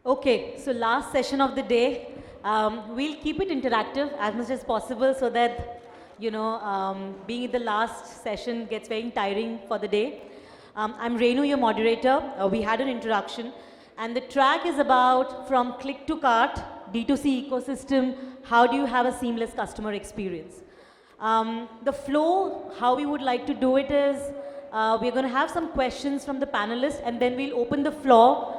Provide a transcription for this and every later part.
Okay, so last session of the day. We'll keep it interactive as much as possible so that, being in the last session gets very tiring for the day. I'm Renu, your moderator. We had an introduction. And the track is about from click to cart, D2C ecosystem, how do you have a seamless customer experience? The flow, how we would like to do it is, we're going to have some questions from the panelists and then we'll open the floor.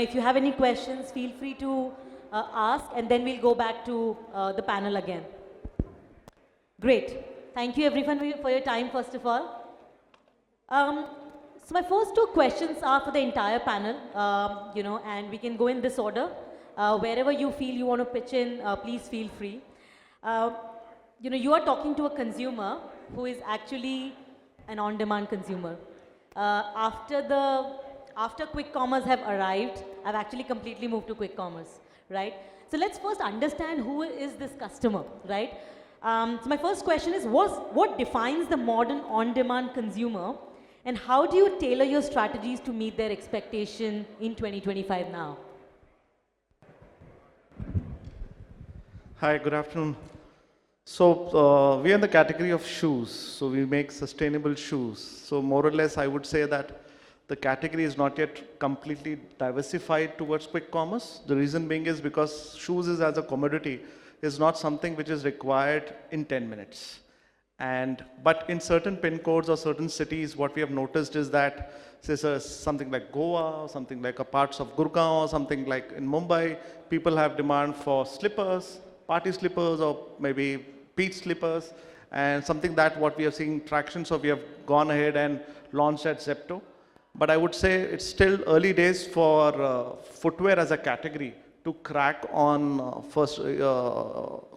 If you have any questions, feel free to ask and then we'll go back to the panel again. Great. Thank you everyone for your time, first of all. So my first two questions are for the entire panel, and we can go in this order. Wherever you feel you want to pitch in, please feel free. You are talking to a consumer who is actually an on-demand consumer. After quick commerce have arrived, I've actually completely moved to quick commerce, right? So let's first understand who is this customer, right? So my first question is, what defines the modern on-demand consumer, and how do you tailor your strategies to meet their expectation in 2025 now? Hi, good afternoon. So we are in the category of shoes. So we make sustainable shoes. So more or less, I would say that the category is not yet completely diversified towards quick commerce. The reason being is because shoes is as a commodity is not something which is required in 10 minutes. But in certain pin codes or certain cities, what we have noticed is that something like Goa, or something like a parts of Gurgaon, or something like in Mumbai, people have demand for slippers, party slippers, or maybe beach slippers, and something that what we are seeing traction. So we have gone ahead and launched at Zepto. But I would say it's still early days for footwear as a category to crack on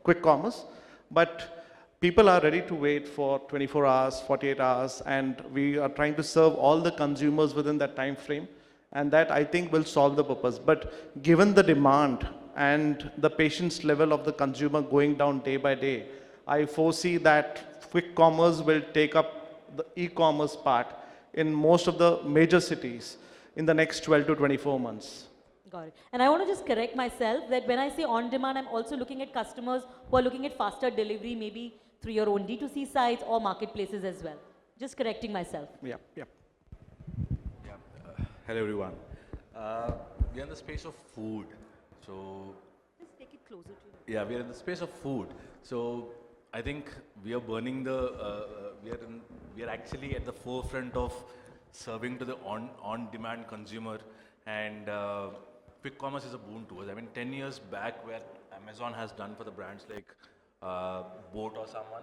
quick commerce. But people are ready to wait for 24 hours, 48 hours, and we are trying to serve all the consumers within that time frame. And that, I think, will solve the purpose. But given the demand and the patience level of the consumer going down day by day, I foresee that quick commerce will take up the e-commerce part in most of the major cities in the next 12 to 24 months. Got it. And I want to just correct myself that when I say on demand, I'm also looking at customers who are looking at faster delivery, maybe through your own D2C sites or marketplaces as well. Just correcting myself. Yeah. Hello everyone. We are in the space of food. So just take it closer to you. Yeah, we are in the space of food. So I think we are burning we are actually at the forefront of serving to the on-demand consumer, and quick commerce is a boon to us. I mean, 10 years back, where Amazon has done for the brands like Boat or someone,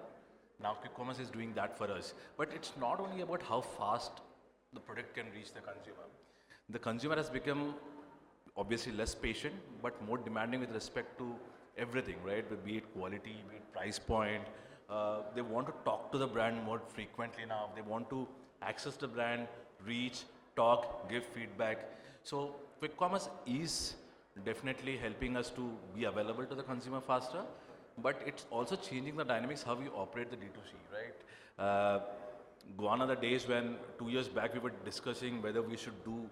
now quick commerce is doing that for us. But it's not only about how fast the product can reach the consumer. The consumer has become obviously less patient, but more demanding with respect to everything, right? Be it quality, be it price point. They want to talk to the brand more frequently now. They want to access the brand, reach, talk, give feedback. So quick commerce is definitely helping us to be available to the consumer faster, but it's also changing the dynamics how we operate the D2C, right? Gone are the days when 2 years back we were discussing whether we should do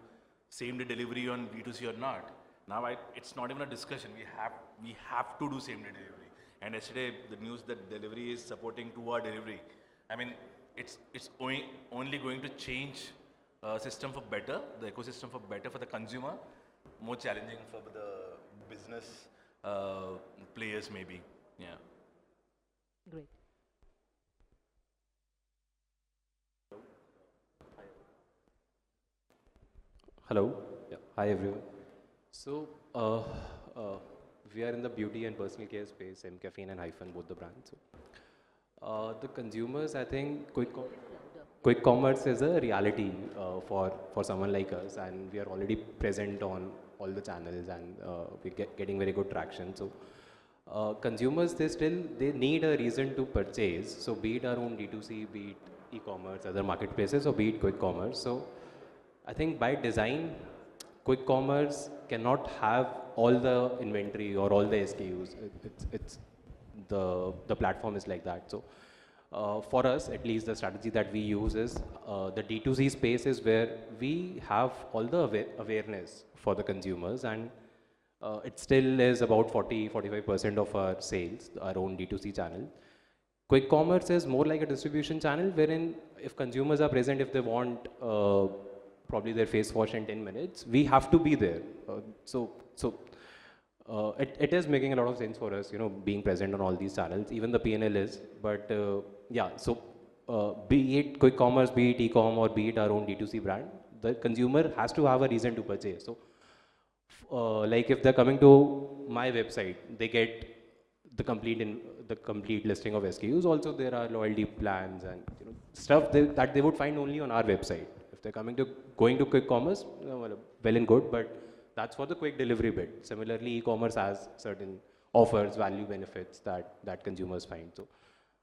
same-day delivery on D2C or not. Now it's not even a discussion. We have to do same-day delivery. And yesterday the news that delivery is supporting 2-hour delivery. I mean, it's only going to change system for better, the ecosystem for better for the consumer, more challenging for the business players maybe. Yeah. Great. Hello. Yeah. Hi everyone. So we are in the beauty and personal care space, mCaffeine and Hyphen, both the brands. So, the consumers, I think, quick commerce is a reality for someone like us, and we are already present on all the channels, and we're getting very good traction. So consumers, they need a reason to purchase. So be it our own D2C, be it e-commerce, other marketplaces, or be it quick commerce. So I think by design, quick commerce cannot have all the inventory or all the SKUs. It's the platform is like that. So for us, at least the strategy that we use is the D2C space is where we have all the awareness for the consumers, and it still is about 40-45% of our sales, our own D2C channel. Quick commerce is more like a distribution channel wherein if consumers are present, if they want probably their face wash in 10 minutes, we have to be there. It is making a lot of sense for us, being present on all these channels. Even the P&L is, but yeah. So be it quick commerce, be it e-com, or be it our own D2C brand, the consumer has to have a reason to purchase. So like if they're coming to my website, they get the complete listing of SKUs. Also, there are loyalty plans and stuff that they would find only on our website. If they're going to quick commerce, well and good, but that's for the quick delivery bit. Similarly, e-commerce has certain offers, value benefits that consumers find. So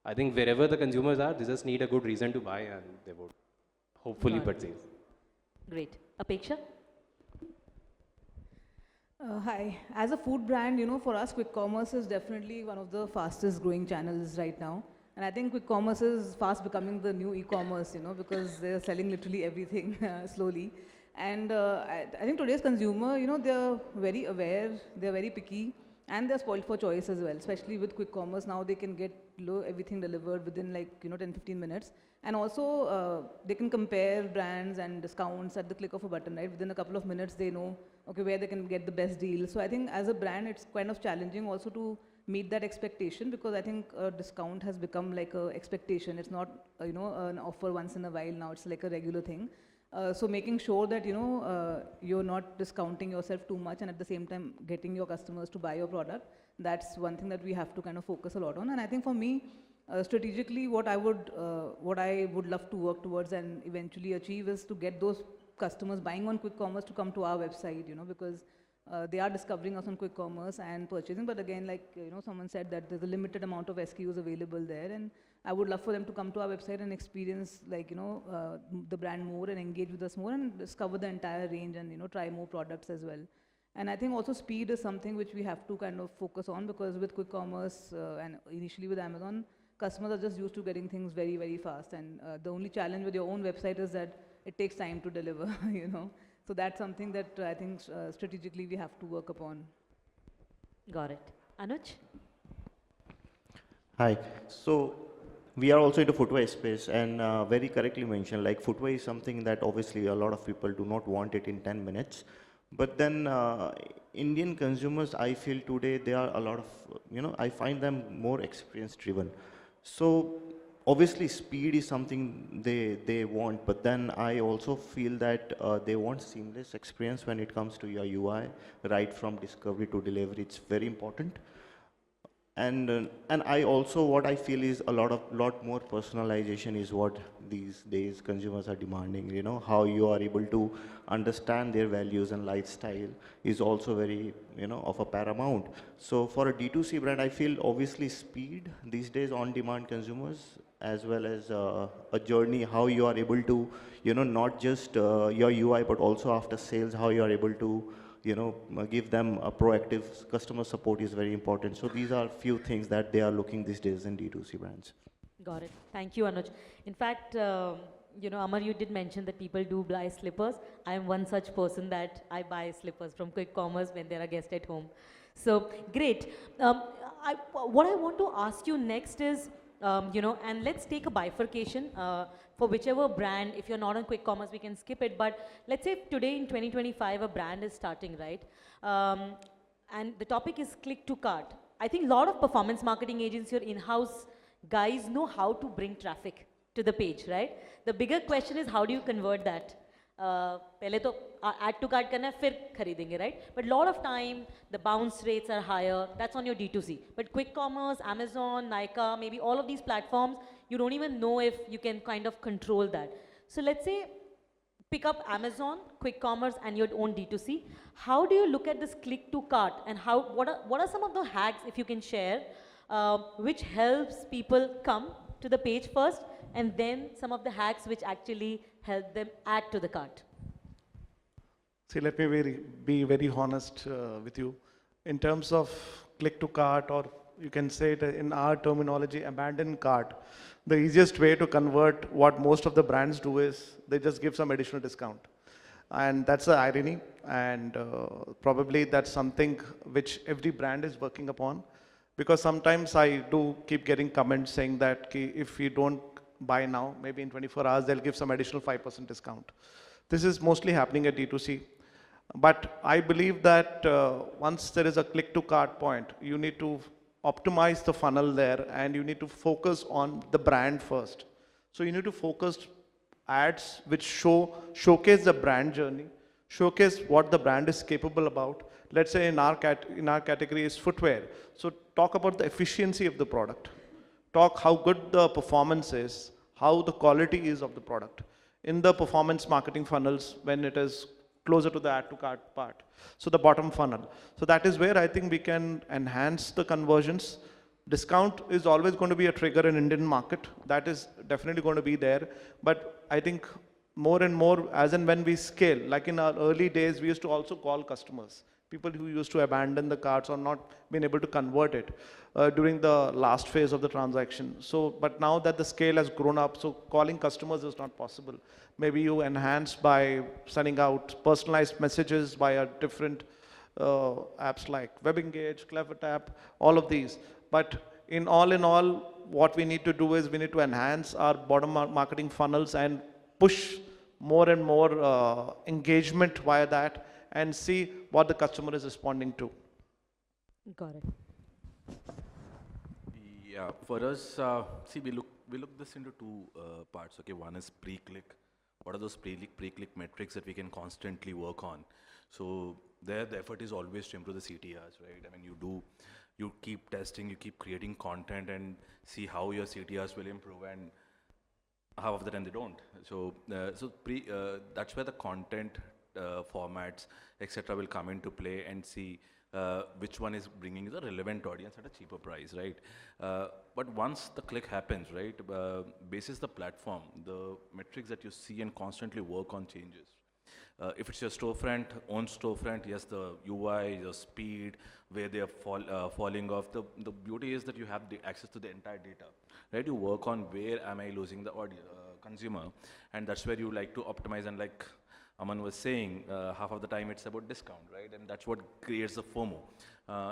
I think wherever the consumers are, they just need a good reason to buy, and they would hopefully purchase. Great. Apeksha? Hi. As a food brand, for us, quick commerce is definitely one of the fastest growing channels right now. And I think quick commerce is fast becoming the new e-commerce, because they're selling literally everything slowly. And I think today's consumer, they're very aware, they're very picky, and they're spoiled for choice as well. Especially with quick commerce, now they can get everything delivered within 10-15 minutes. And also, they can compare brands and discounts at the click of a button, right? Within a couple of minutes, they know, okay, where they can get the best deal. So I think as a brand, it's kind of challenging also to meet that expectation, because I think a discount has become like a expectation. It's not, an offer once in a while now. It's like a regular thing. So making sure that, you're not discounting yourself too much, and at the same time getting your customers to buy your product, that's one thing that we have to kind of focus a lot on. And I think for me, strategically, what I would love to work towards and eventually achieve is to get those customers buying on quick commerce to come to our website, because they are discovering us on quick commerce and purchasing. But again, someone said that there's a limited amount of SKUs available there, and I would love for them to come to our website and experience the brand more and engage with us more and discover the entire range and try more products as well. And I think also speed is something which we have to kind of focus on, because with quick commerce and initially with Amazon, customers are just used to getting things very, very fast. And the only challenge with your own website is that it takes time to deliver, So that's something that I think strategically we have to work upon. Got it. Anuj? Hi. So we are also into footwear space, and very correctly mentioned, like footwear is something that obviously a lot of people do not want it in 10 minutes. But then Indian consumers, I feel today, they are a lot of, I find them more experience driven. So obviously speed is something they want, but then I also feel that they want seamless experience when it comes to your UI, right from discovery to delivery. It's very important. And I also, what I feel is a lot more personalization is what these days consumers are demanding. How you are able to understand their values and lifestyle is also very, of a paramount. So for a D2C brand, I feel obviously speed these days, on-demand consumers, as well as a journey, how you are able to, not just your UI, but also after sales, how you are able to give them a proactive customer support is very important. So these are few things that they are looking these days in D2C brands. Got it. Thank you, Anuj. In fact, Amar, you did mention that people do buy slippers. I am one such person that I buy slippers from quick commerce when there are guests at home. So great. What I want to ask you next is, and let's take a bifurcation for whichever brand. If you're not on quick commerce, we can skip it. But let's say today in 2025, a brand is starting, right? And the topic is click to cart. I think a lot of performance marketing agencies or in-house guys know how to bring traffic to the page, right? The bigger question is, how do you convert that? पहले तो add to cart करना है, फिर खरीदेंगे, right? But a lot of time the bounce rates are higher. That's on your D2C. But quick commerce, Amazon, Nykaa, maybe all of these platforms, you don't even know if you can kind of control that. So let's say pick up Amazon, quick commerce, and your own D2C. How do you look at this click to cart, and what are some of the hacks, if you can share, which helps people come to the page first, and then some of the hacks which actually help them add to the cart? See, let me be very honest with you. In terms of click to cart or you can say it in our terminology, abandoned cart. The easiest way to convert what most of the brands do is they just give some additional discount. And that's the irony. And probably that's something which every brand is working upon. Because sometimes I do keep getting comments saying that if you don't buy now, maybe in 24 hours, they'll give some additional 5% discount. This is mostly happening at D2C. But I believe that once there is a click to cart point, you need to optimize the funnel there and you need to focus on the brand first. So you need to focus ads which showcase the brand journey, showcase what the brand is capable about. Let's say in our category is footwear. So talk about the efficiency of the product. Talk how good the performance is, how the quality is of the product. In the performance marketing funnels, when it is closer to the add to cart part. So the bottom funnel. So that is where I think we can enhance the conversions. Discount is always going to be a trigger in Indian market. That is definitely going to be there. But I think more and more as and when we scale, like in our early days, we used to also call customers. People who used to abandon the carts or not been able to convert it during the last phase of the transaction. So, but now that the scale has grown up, so calling customers is not possible. Maybe you enhance by sending out personalized messages via different apps like WebEngage, CleverTap, all of these. But in all, what we need to do is we need to enhance our bottom marketing funnels and push more and more engagement via that and see what the customer is responding to. Got it. Yeah, for us, see, we look this into two parts. Okay, one is pre-click. What are those pre-click metrics that we can constantly work on? So there, the effort is always to improve the CTRs, right? I mean, you keep testing, you keep creating content, and see how your CTRs will improve, and half of the time they don't. So, that's where the content formats, etc., will come into play and see which one is bringing the relevant audience at a cheaper price, right? But once the click happens, right, basis the platform, the metrics that you see and constantly work on changes. If it's your storefront, own storefront, yes, the UI, your speed, where they are falling off. The beauty is that you have the access to the entire data, right? You work on where am I losing the consumer, and that's where you like to optimize. And like Aman was saying, half of the time it's about discount, right? And that's what creates the FOMO.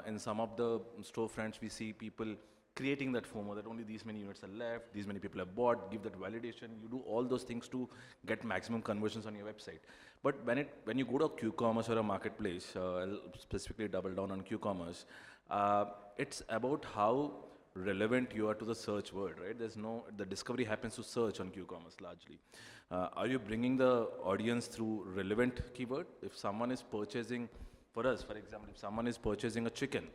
In some of the storefronts, we see people creating that FOMO, that only these many units are left, these many people have bought, give that validation. You do all those things to get maximum conversions on your website. But when you go to a Q-commerce or a marketplace, I'll specifically double down on Q-commerce, it's about how relevant you are to the search word, right? The discovery happens to search on Q-commerce largely. Are you bringing the audience through relevant keyword? If someone is purchasing, for us, for example, if someone is purchasing a chicken,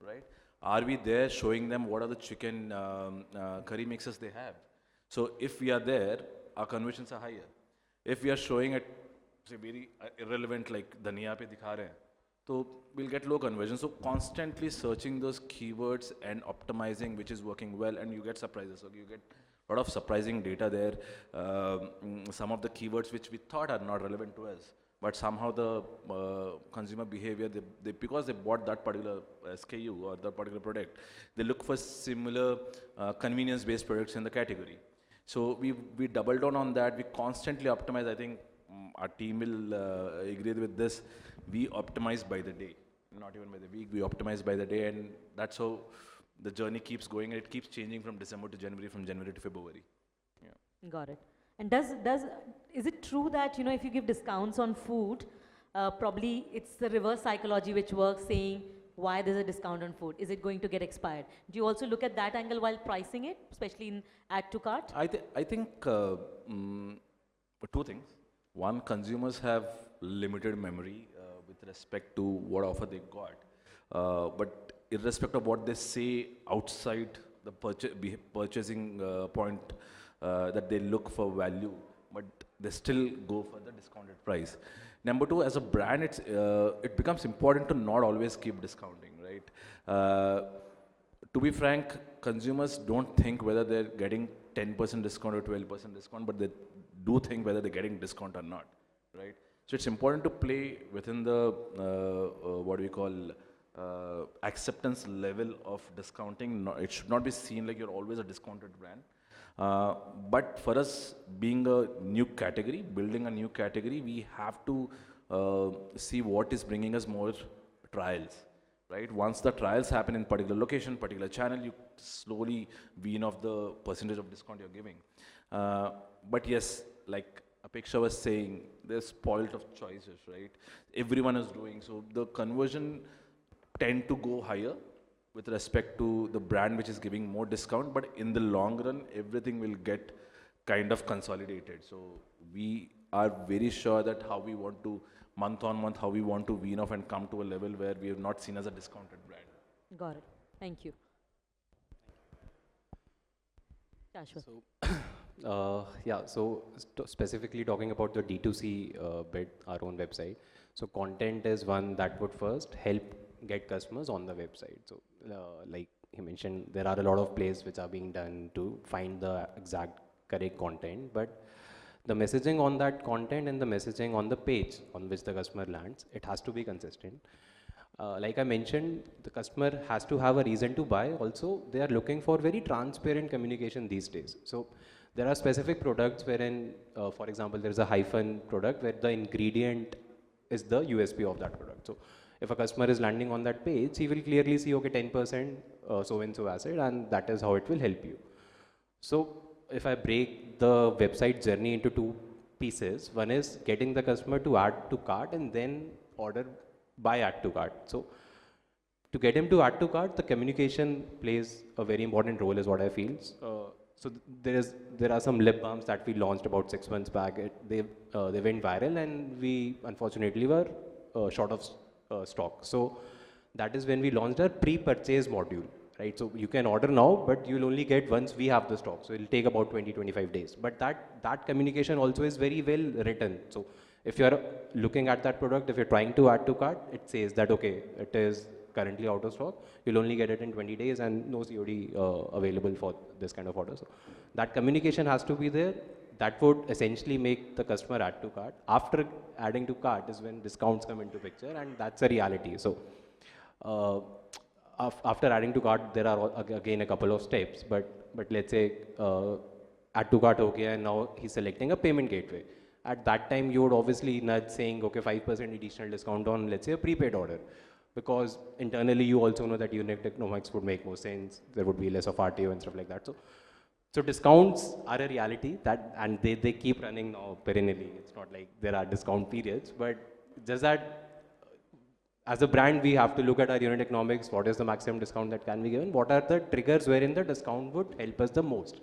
right? Are we there showing them what are the chicken curry mixes they have? So if we are there, our conversions are higher. If we are showing it, say, very irrelevant, like dhaniya pe dikha rahe hain, so we'll get low conversion. So constantly searching those keywords and optimizing which is working well, and you get surprises. So you get a lot of surprising data there. Some of the keywords which we thought are not relevant to us, but somehow the consumer behavior, because they bought that particular SKU or that particular product, they look for similar convenience-based products in the category. So we double down on that. We constantly optimize. I think our team will agree with this. We optimize by the day, not even by the week. We optimize by the day, and that's how the journey keeps going. And it keeps changing from December to January, from January to February. Yeah. Got it. And is it true that, if you give discounts on food, probably it's the reverse psychology which works, saying why there's a discount on food? Is it going to get expired? Do you also look at that angle while pricing it, especially in add to cart? I think two things. One, consumers have limited memory with respect to what offer they got. But irrespective of what they say outside the purchasing point, that they look for value, but they still go for the discounted price. Number two, as a brand, it becomes important to not always keep discounting, right? To be frank, consumers don't think whether they're getting 10% discount or 12% discount, but they do think whether they're getting discount or not, right? So it's important to play within the, what we call, acceptance level of discounting. No, it should not be seen like you're always a discounted brand. But for us, being a new category, building a new category, we have to see what is bringing us more trials, right? Once the trials happen in particular location, particular channel, you slowly wean off the percentage of discount you're giving. But yes, like Apeksha was saying, there's spoiled of choices, right? Everyone is doing, so the conversion tend to go higher with respect to the brand which is giving more discount, but in the long run, everything will get kind of consolidated. So we are very sure that how we want to, month on month, how we want to wean off and come to a level where we are not seen as a discounted brand. Got it. Thank you. Shashwat. So, yeah, so specifically talking about the D2C bit, our own website. So content is one that would first help get customers on the website. So like he mentioned, there are a lot of plays which are being done to find the exact correct content, but the messaging on that content and the messaging on the page on which the customer lands, it has to be consistent. Like I mentioned, the customer has to have a reason to buy. Also, they are looking for very transparent communication these days. So there are specific products wherein, for example, there is a Hyphen product where the ingredient is the USP of that product. So if a customer is landing on that page, he will clearly see, okay, 10% so-and-so acid, and that is how it will help you. So if I break the website journey into two pieces, one is getting the customer to add to cart and then order by add to cart. So to get him to add to cart, the communication plays a very important role is what I feel. So there are some lip balms that we launched about 6 months back. They went viral and we unfortunately were short of stock. So that is when we launched our pre-purchase module, right? So you can order now, but you'll only get once we have the stock. So it'll take about 20-25 days. But that communication also is very well written. So if you're looking at that product, if you're trying to add to cart, it says that, okay, it is currently out of stock. You'll only get it in 20 days and no COD available for this kind of order. So that communication has to be there. That would essentially make the customer add to cart. After adding to cart is when discounts come into picture, and that's a reality. So after adding to cart, there are again a couple of steps, but let's say add to cart okay, and now he's selecting a payment gateway. At that time, you would obviously nudge saying, okay, 5% additional discount on, let's say, a prepaid order. Because internally, you also know that unit economics would make more sense. There would be less of RTO and stuff like that. So discounts are a reality, and they keep running now perennially. It's not like there are discount periods, but just that as a brand, we have to look at our unit economics. What is the maximum discount that can be given? What are the triggers wherein the discount would help us the most?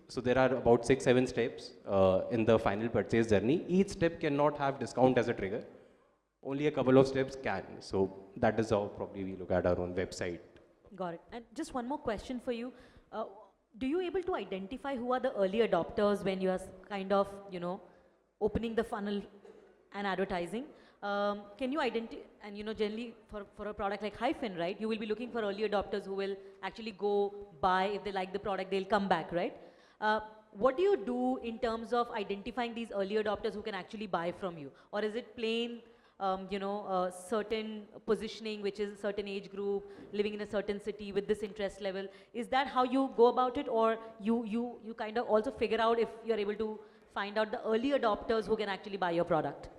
So there are about 6-7 steps in the final purchase journey. Each step cannot have discount as a trigger. Only a couple of steps can. So that is how probably we look at our own website. Got it. And just one more question for you. Do you able to identify who are the early adopters when you are kind of, opening the funnel and advertising? Can you identify, and generally for a product like Hyphen, right, you will be looking for early adopters who will actually go buy. If they like the product, they'll come back, right? What do you do in terms of identifying these early adopters who can actually buy from you? Or is it plain, certain positioning, which is a certain age group, living in a certain city with this interest level? Is that how you go about it? Or you kind of also figure out if you're able to find out the early adopters who can actually buy your product?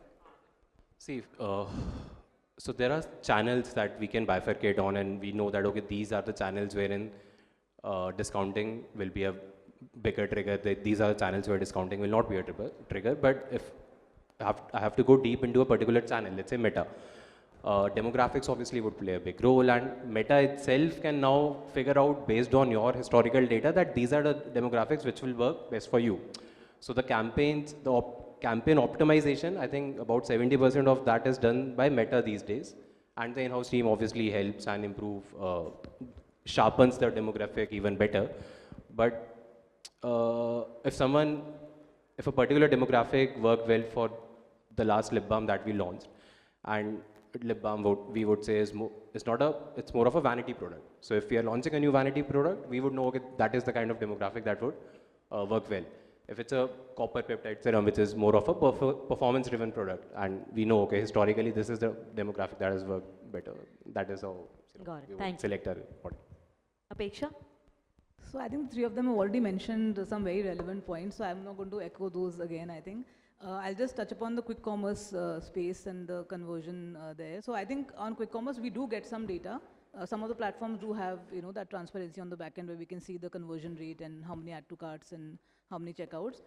See, so there are channels that we can bifurcate on, and we know that, okay, these are the channels wherein discounting will be a bigger trigger. These are the channels where discounting will not be a trigger. But if I have to go deep into a particular channel, let's say Meta, demographics obviously would play a big role, and Meta itself can now figure out based on your historical data that these are the demographics which will work best for you. So the campaigns, campaign optimization, I think about 70% of that is done by Meta these days, and the in-house team obviously helps and sharpens the demographic even better. But if a particular demographic worked well for the last lip balm that we launched, and lip balm we would say it's more of a vanity product. So if we are launching a new vanity product, we would know, okay, that is the kind of demographic that would work well. If it's a copper peptide serum, which is more of a performance-driven product, and we know, okay, historically this is the demographic that has worked better. That is how Got it. we would Thanks. select our product. Apeksha? So I think three of them have already mentioned some very relevant points, so I'm not going to echo those again, I think. I'll just touch upon the quick commerce space and the conversion there. So I think on quick commerce, we do get some data. Some of the platforms do have, that transparency on the back end where we can see the conversion rate and how many add to carts and how many checkouts.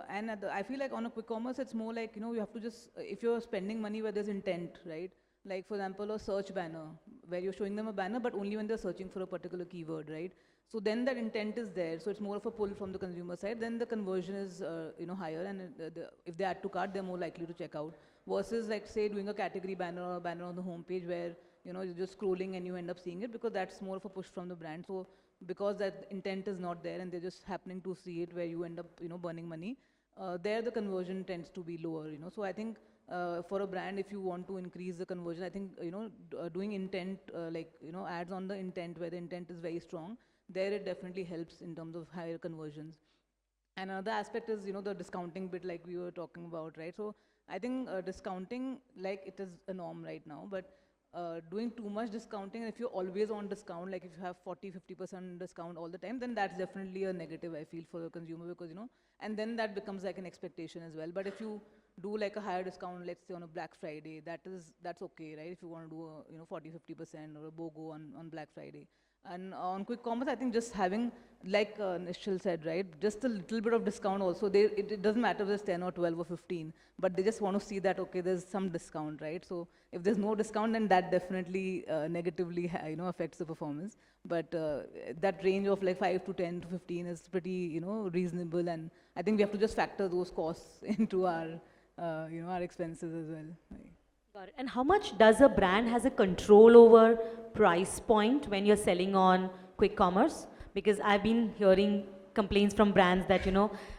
And I feel like on a quick commerce, it's more like, you have to just, if you're spending money where there's intent, right? Like for example, a search banner, where you're showing them a banner, but only when they're searching for a particular keyword, right? So then that intent is there. So it's more of a pull from the consumer side. Then the conversion is, higher, and if they add to cart, they're more likely to check out. Versus like say doing a category banner or a banner on the homepage where you're just scrolling and you end up seeing it, because that's more of a push from the brand. So because that intent is not there and they're just happening to see it where you end up burning money, there the conversion tends to be lower. So I think for a brand, if you want to increase the conversion, I think doing intent ads on the intent where the intent is very strong, there it definitely helps in terms of higher conversions. And another aspect is the discounting bit like we were talking about, right? So I think discounting, like it is a norm right now, but doing too much discounting, and if you're always on discount, like if you have 40-50% discount all the time, then that's definitely a negative, I feel, for the consumer, because and then that becomes like an expectation as well. But if you do like a higher discount, let's say on a Black Friday, that's okay, right? If you want to do a 40-50% or a BOGO on Black Friday. And on quick commerce, I think just having, like Nischal said, right, just a little bit of discount also. It doesn't matter if it's 10 or 12 or 15, but they just want to see that, okay, there's some discount, right? So if there's no discount, then that definitely negatively, affects the performance. But that range of like 5 to 10 to 15 is pretty, reasonable. And I think we have to just factor those costs into our, our expenses as well. Right. Got it. And how much does a brand has a control over price point when you're selling on quick commerce? Because I've been hearing complaints from brands that,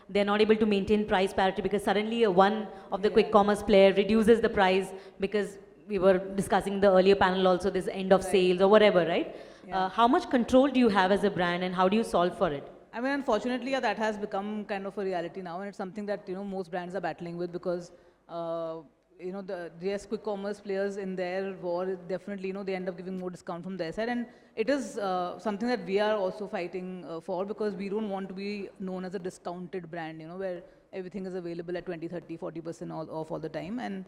they're not able to maintain price parity because suddenly one of the quick commerce player reduces the price, because we were discussing the earlier panel also, this end of sales or whatever, right? Yeah. How much control do you have as a brand and how do you solve for it? I mean, unfortunately, yeah, that has become kind of a reality now, and it's something that, most brands are battling with, because the quick commerce players in their war, definitely, they end up giving more discount from their side. And it is something that we are also fighting for, because we don't want to be known as a discounted brand, where everything is available at 20, 30, 40% off all the time. And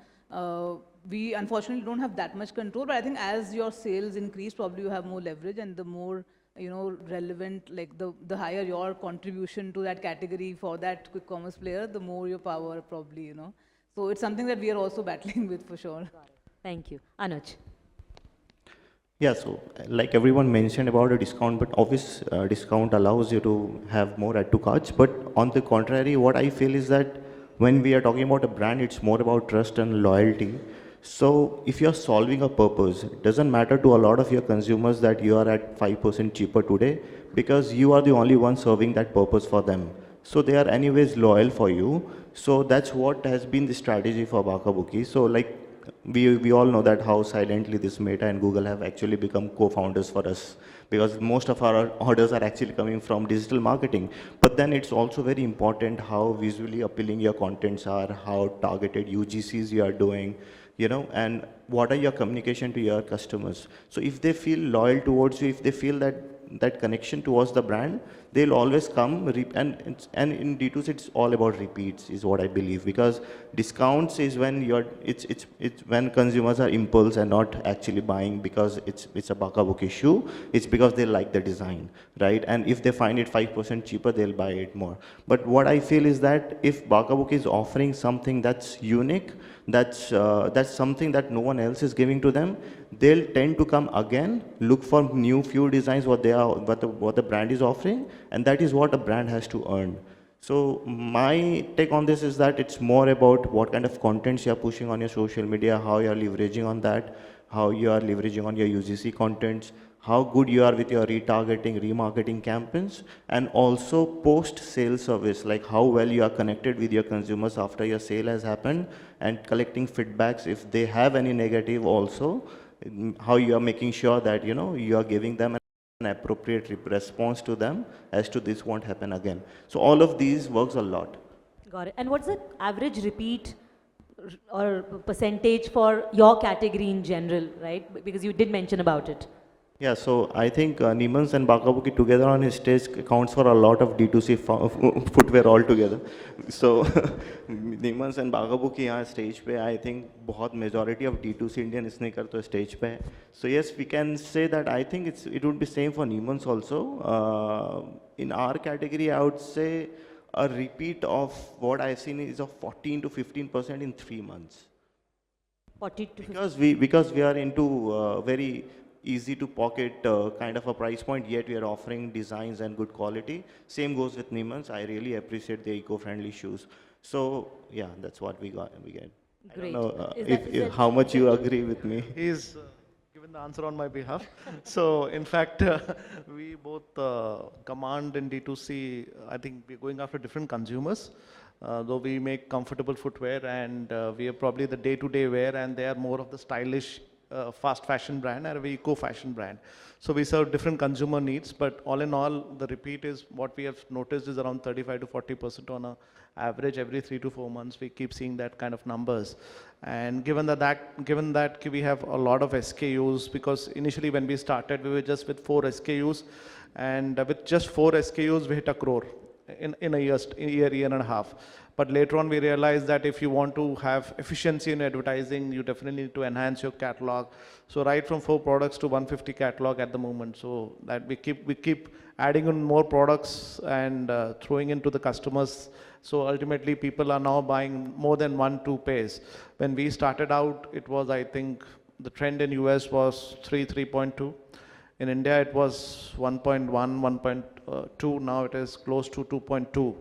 we unfortunately don't have that much control, but I think as your sales increase, probably you have more leverage, and the more relevant, like the higher your contribution to that category for that quick commerce player, the more your power probably, So it's something that we are also battling with for sure. Thank you. Anuj. Yeah, so like everyone mentioned about a discount, but obvious discount allows you to have more add to carts. But on the contrary, what I feel is that when we are talking about a brand, it's more about trust and loyalty. So if you're solving a purpose, it doesn't matter to a lot of your consumers that you are at 5% cheaper today, because you are the only one serving that purpose for them. So they are anyways loyal for you. So that's what has been the strategy for Bacca Bucci. So like we all know that how silently this Meta and Google have actually become co-founders for us, because most of our orders are actually coming from digital marketing. But then it's also very important how visually appealing your contents are, how targeted UGCs you are doing, and what are your communication to your customers. So if they feel loyal towards you, if they feel that connection towards the brand, they'll always come. And in D2C, it's all about repeats, is what I believe, because discounts is when it's when consumers are impulse and not actually buying because it's a Bacca Bucci shoe. It's because they like the design, right? And if they find it 5% cheaper, they'll buy it more. But what I feel is that if Bacca Bucci is offering something that's unique, that's something that no one else is giving to them, they'll tend to come again, look for new few designs what the brand is offering, and that is what a brand has to earn. So my take on this is that it's more about what kind of contents you're pushing on your social media, how you're leveraging on that, how you are leveraging on your UGC contents, how good you are with your retargeting, remarketing campaigns, and also post-sale service, like how well you are connected with your consumers after your sale has happened, and collecting feedbacks if they have any negative also, how you are making sure that you are giving them an appropriate response to them as to this won't happen again. So all of these works a lot. Got it. And what's the average repeat or percentage for your category in general, right? Because you did mention about it. Yeah, so I think Neemans and Bacca together on his stage accounts for a lot of D2C footwear altogether. So Neemans and Bacca यहाँ stage पे I think बहुत majority of D2C Indian sneaker तो stage पे है. So yes, we can say that I think it would be same for Neemans also. In our category, I would say a repeat of what I've seen is of 14 to 15% in 3 months. 40 to 50. Because we are into very easy to pocket kind of a price point, yet we are offering designs and good quality. Same goes with Neemans. I really appreciate the eco-friendly shoes. So yeah, that's what we get. Great. I don't know Is how much you agree with me. He's given the answer on my behalf. So in fact, we both command in D2C, I think we're going after different consumers. Though we make comfortable footwear and we are probably the day-to-day wear, and they are more of the stylish fast fashion brand and a eco-fashion brand. So we serve different consumer needs, but all in all, the repeat is what we have noticed is around 35 to 40% on a average every 3 to 4 months. We keep seeing that kind of numbers. And given that we have a lot of SKUs, because initially when we started, we were just with 4 SKUs, and with just 4 SKUs, we hit 1 crore in a year and a half. But later on, we realized that if you want to have efficiency in advertising, you definitely need to enhance your catalog. So right from 4 products to 150 catalog at the moment. So that we keep adding on more products and throwing into the customers. So ultimately, people are now buying more than 1-2 pairs. When we started out, it was, I think, the trend in US was 3.2. In India, it was 1.1, 1.2. Now it is close to 2.2.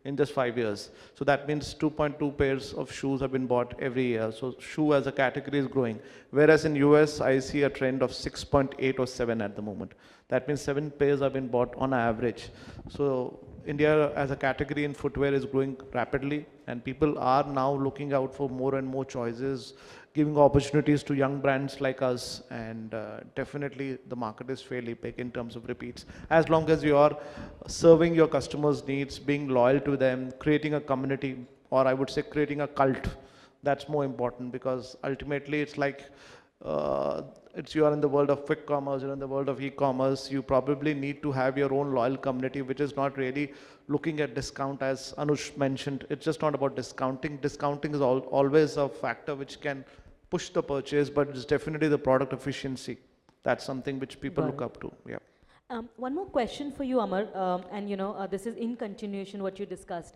In just 5 years. So that means 2.2 pairs of shoes have been bought every year. So shoe as a category is growing. Whereas in US, I see a trend of 6.8 or 7 at the moment. That means 7 pairs have been bought on average. So India as a category in footwear is growing rapidly, and people are now looking out for more and more choices, giving opportunities to young brands like us, and definitely the market is fairly big in terms of repeats. As long as you are serving your customers' needs, being loyal to them, creating a community, or I would say creating a cult, that's more important, because ultimately it's like you are in the world of quick commerce, you're in the world of e-commerce, you probably need to have your own loyal community, which is not really looking at discount, as Anuj mentioned. It's just not about discounting. Discounting is always a factor which can push the purchase, but it's definitely the product efficiency. That's something which people look up to. Yeah. One more question for you, Amar, and this is in continuation what you discussed.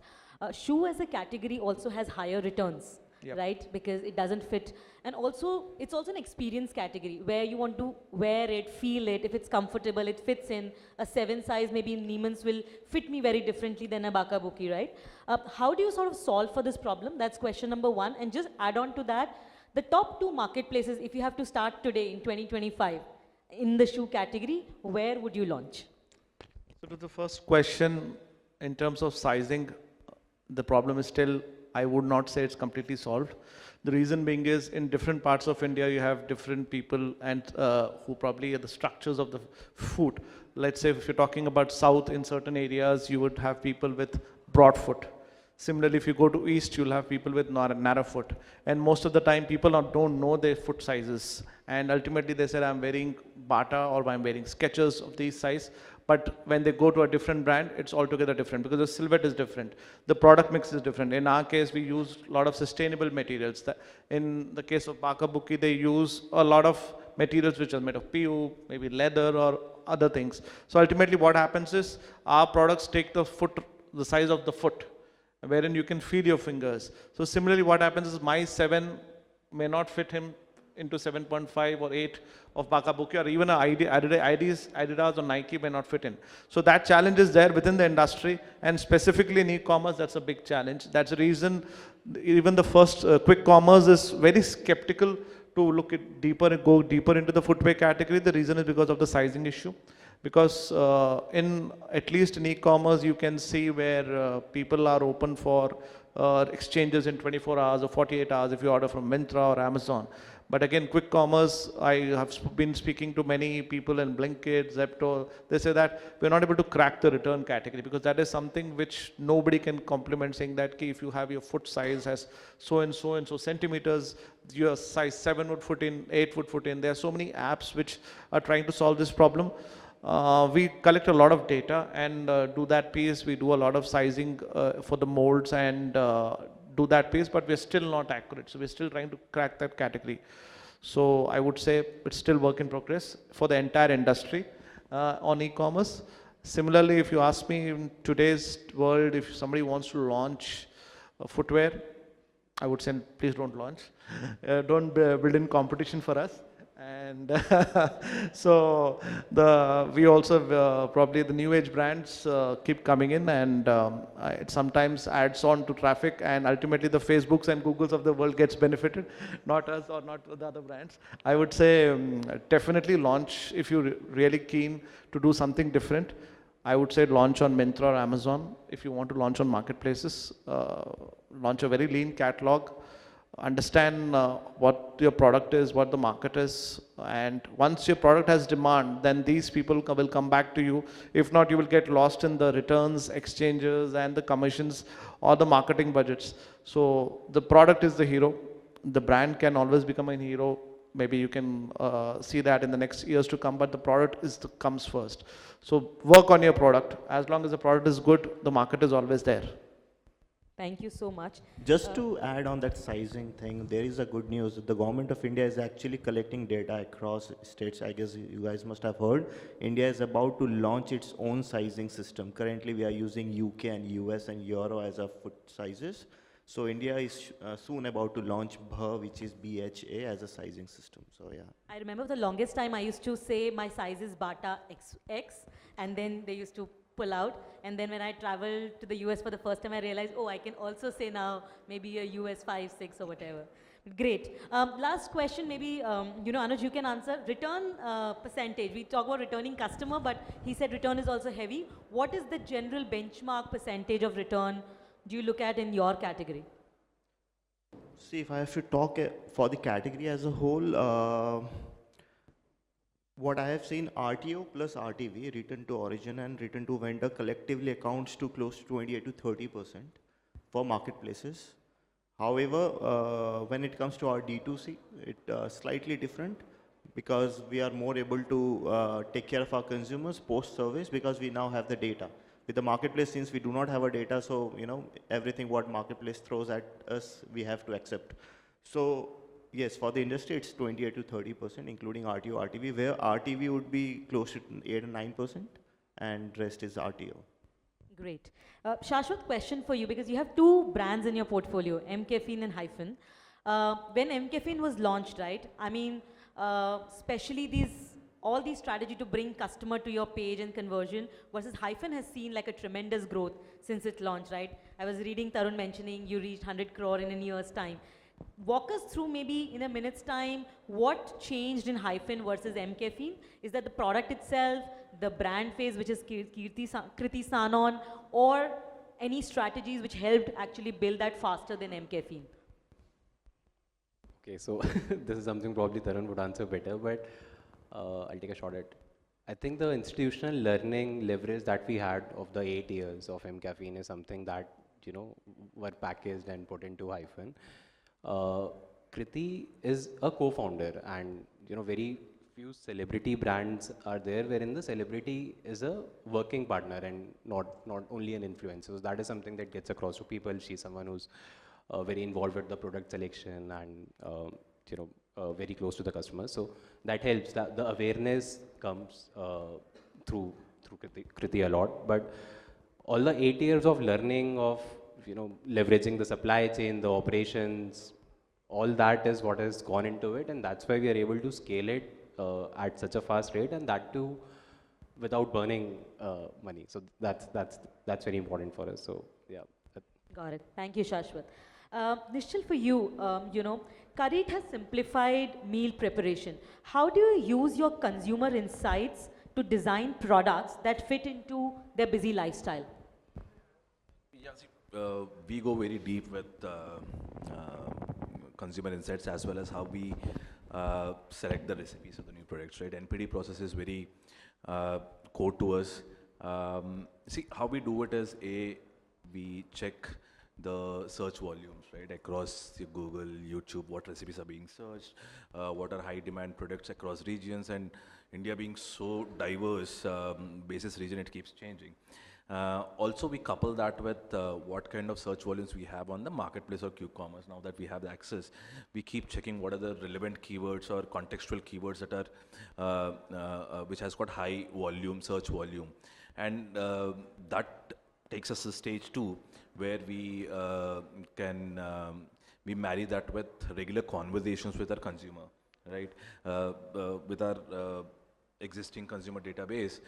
Shoe as a category also has higher returns. Yep. Right? Because it doesn't fit. And also, it's also an experience category where you want to wear it, feel it, if it's comfortable, it fits in. A 7 size maybe in Neemans will fit me very differently than a Bacca, right? How do you sort of solve for this problem? That's question number 1. And just add on to that, the top 2 marketplaces, if you have to start today in 2025 in the shoe category, where would you launch? So to the first question, in terms of sizing, the problem is still, I would not say it's completely solved. The reason being is in different parts of India, you have different people and who probably are the structures of the foot. Let's say if you're talking about south, in certain areas, you would have people with broad foot. Similarly, if you go to east, you'll have people with narrow foot. And most of the time, people don't know their foot sizes. And ultimately, they said, I'm wearing Bata or I'm wearing Skechers of these size. But when they go to a different brand, it's altogether different because the silhouette is different. The product mix is different. In our case, we use a lot of sustainable materials. In the case of Bacca, they use a lot of materials which are made of PU, maybe leather or other things. So ultimately what happens is our products take the size of the foot, wherein you can feel your fingers. So similarly what happens is my 7 may not fit him into 7.5 or 8 of Bacca, or even Adidas or Nike may not fit in. So that challenge is there within the industry, and specifically in e-commerce, that's a big challenge. That's the reason even the first quick commerce is very skeptical to go deeper into the footwear category. The reason is because of the sizing issue. Because at least in e-commerce, you can see where people are open for exchanges in 24 hours or 48 hours if you order from Myntra or Amazon. But again, quick commerce, I have been speaking to many people in Blinkit, Zepto, they say that we're not able to crack the return category because that is something which nobody can complement, saying that if you have your foot size has so and so centimeters, your size 7 would fit in, 8 would fit in. There are so many apps which are trying to solve this problem. We collect a lot of data and do that piece. We do a lot of sizing for the molds and do that piece, but we're still not accurate. So we're still trying to crack that category. So I would say it's still work in progress for the entire industry on e-commerce. Similarly, if you ask me in today's world, if somebody wants to launch footwear, I would say please don't launch. Don't build in competition for us. And so we also probably the new age brands keep coming in, and it sometimes adds on to traffic, and ultimately the Facebooks and Googles of the world gets benefited, not us or not the other brands. I would say definitely launch if you're really keen to do something different. I would say launch on Myntra or Amazon. If you want to launch on marketplaces, launch a very lean catalog. Understand what your product is, what the market is, and once your product has demand, then these people will come back to you. If not, you will get lost in the returns, exchanges, and the commissions or the marketing budgets. So the product is the hero. The brand can always become a hero. Maybe you can see that in the next years to come, but the product comes first. So work on your product. As long as the product is good, the market is always there. Thank you so much. Just to add on that sizing thing, there is a good news. The government of India is actually collecting data across states. I guess you guys must have heard. India is about to launch its own sizing system. Currently, we are using UK and US and Euro as our foot sizes. So India is soon about to launch BHA, which is BHA, as a sizing system. So yeah. I remember the longest time I used to say my size is Bacca XX, and then they used to pull out. And then when I traveled to the US for the first time, I realized, oh, I can also say now maybe a US 5, 6 or whatever. Great. Last question, maybe, Anuj, you can answer. Return percentage. We talk about returning customer, but he said return is also heavy. What is the general benchmark percentage of return do you look at in your category? See, if I have to talk for the category as a whole, what I have seen, RTO plus RTV, return to origin and return to vendor, collectively accounts to close to 28 to 30% for marketplaces. However, when it comes to our D2C, it's slightly different because we are more able to take care of our consumers post-service because we now have the data. With the marketplace, since we do not have a data, so everything what marketplace throws at us, we have to accept. So yes, for the industry, it's 28 to 30%, including RTO, RTV, where RTV would be close to 8 or 9%, and rest is RTO. Great. Shashwat, question for you, because you have two brands in your portfolio, mCaffeine and Hyphen. When mCaffeine was launched, right, I mean, especially all these strategy to bring customer to your page and conversion versus Hyphen has seen like a tremendous growth since it launched, right? I was reading Tarun mentioning you reached 100 crore in a year's time. Walk us through maybe in a minute's time, what changed in Hyphen versus mCaffeine? Is that the product itself, the brand phase, which is Kriti Sanon, or any strategies which helped actually build that faster than mCaffeine? Okay, so this is something probably Tarun would answer better, but I'll take a shot at. I think the institutional learning leverage that we had of the 8 years of mCaffeine is something that, were packaged and put into Hyphen. Kriti is a co-founder, and very few celebrity brands are there wherein the celebrity is a working partner and not only an influencer. So that is something that gets across to people. She's someone who's very involved with the product selection and very close to the customer. So that helps. That the awareness comes through Kriti a lot. But all the 8 years of learning of leveraging the supply chain, the operations, all that is what has gone into it, and that's why we are able to scale it at such a fast rate, and that too without burning money. So that's very important for us. So yeah. Got it. Thank you, Shashwat. Nischal, for you, CURRYiT has simplified meal preparation. How do you use your consumer insights to design products that fit into their busy lifestyle? Yeah, see, we go very deep with consumer insights as well as how we select the recipes of the new products, right? NPD process is very core to us. See, how we do it is, we check the search volumes, right, across Google, YouTube, what recipes are being searched, what are high demand products across regions, and India being so diverse, basis region, it keeps changing. Also, we couple that with what kind of search volumes we have on the marketplace or Q-commerce. Now that we have the access, we keep checking what are the relevant keywords or contextual keywords that are, which has got high volume, search volume. And that takes us to stage 2, where we we marry that with regular conversations with our consumer, right? With our existing consumer database,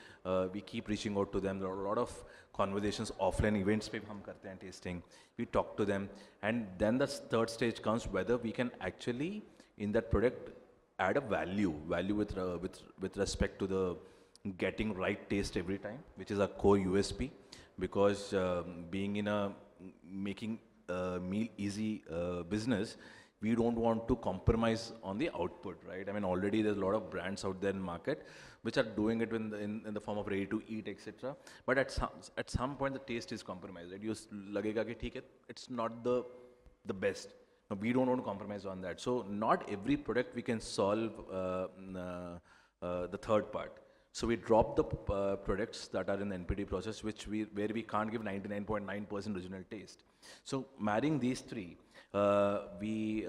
we keep reaching out to them. There are a lot of conversations, offline events pe hum karte hain, tasting. We talk to them, and then the third stage comes whether we can actually in that product add a value with respect to the getting right taste every time, which is a core USP. Because being in a making meal easy business, we don't want to compromise on the output, right? I mean, already there's a lot of brands out there in market which are doing it in the form of ready to eat, etc. But at some point the taste is compromised, right? You lagega ki theek hai, it's not the best. No, we don't want to compromise on that. So not every product we can solve the third part. So we drop the products that are in the NPD process, where we can't give 99.9% original taste. So marrying these three, we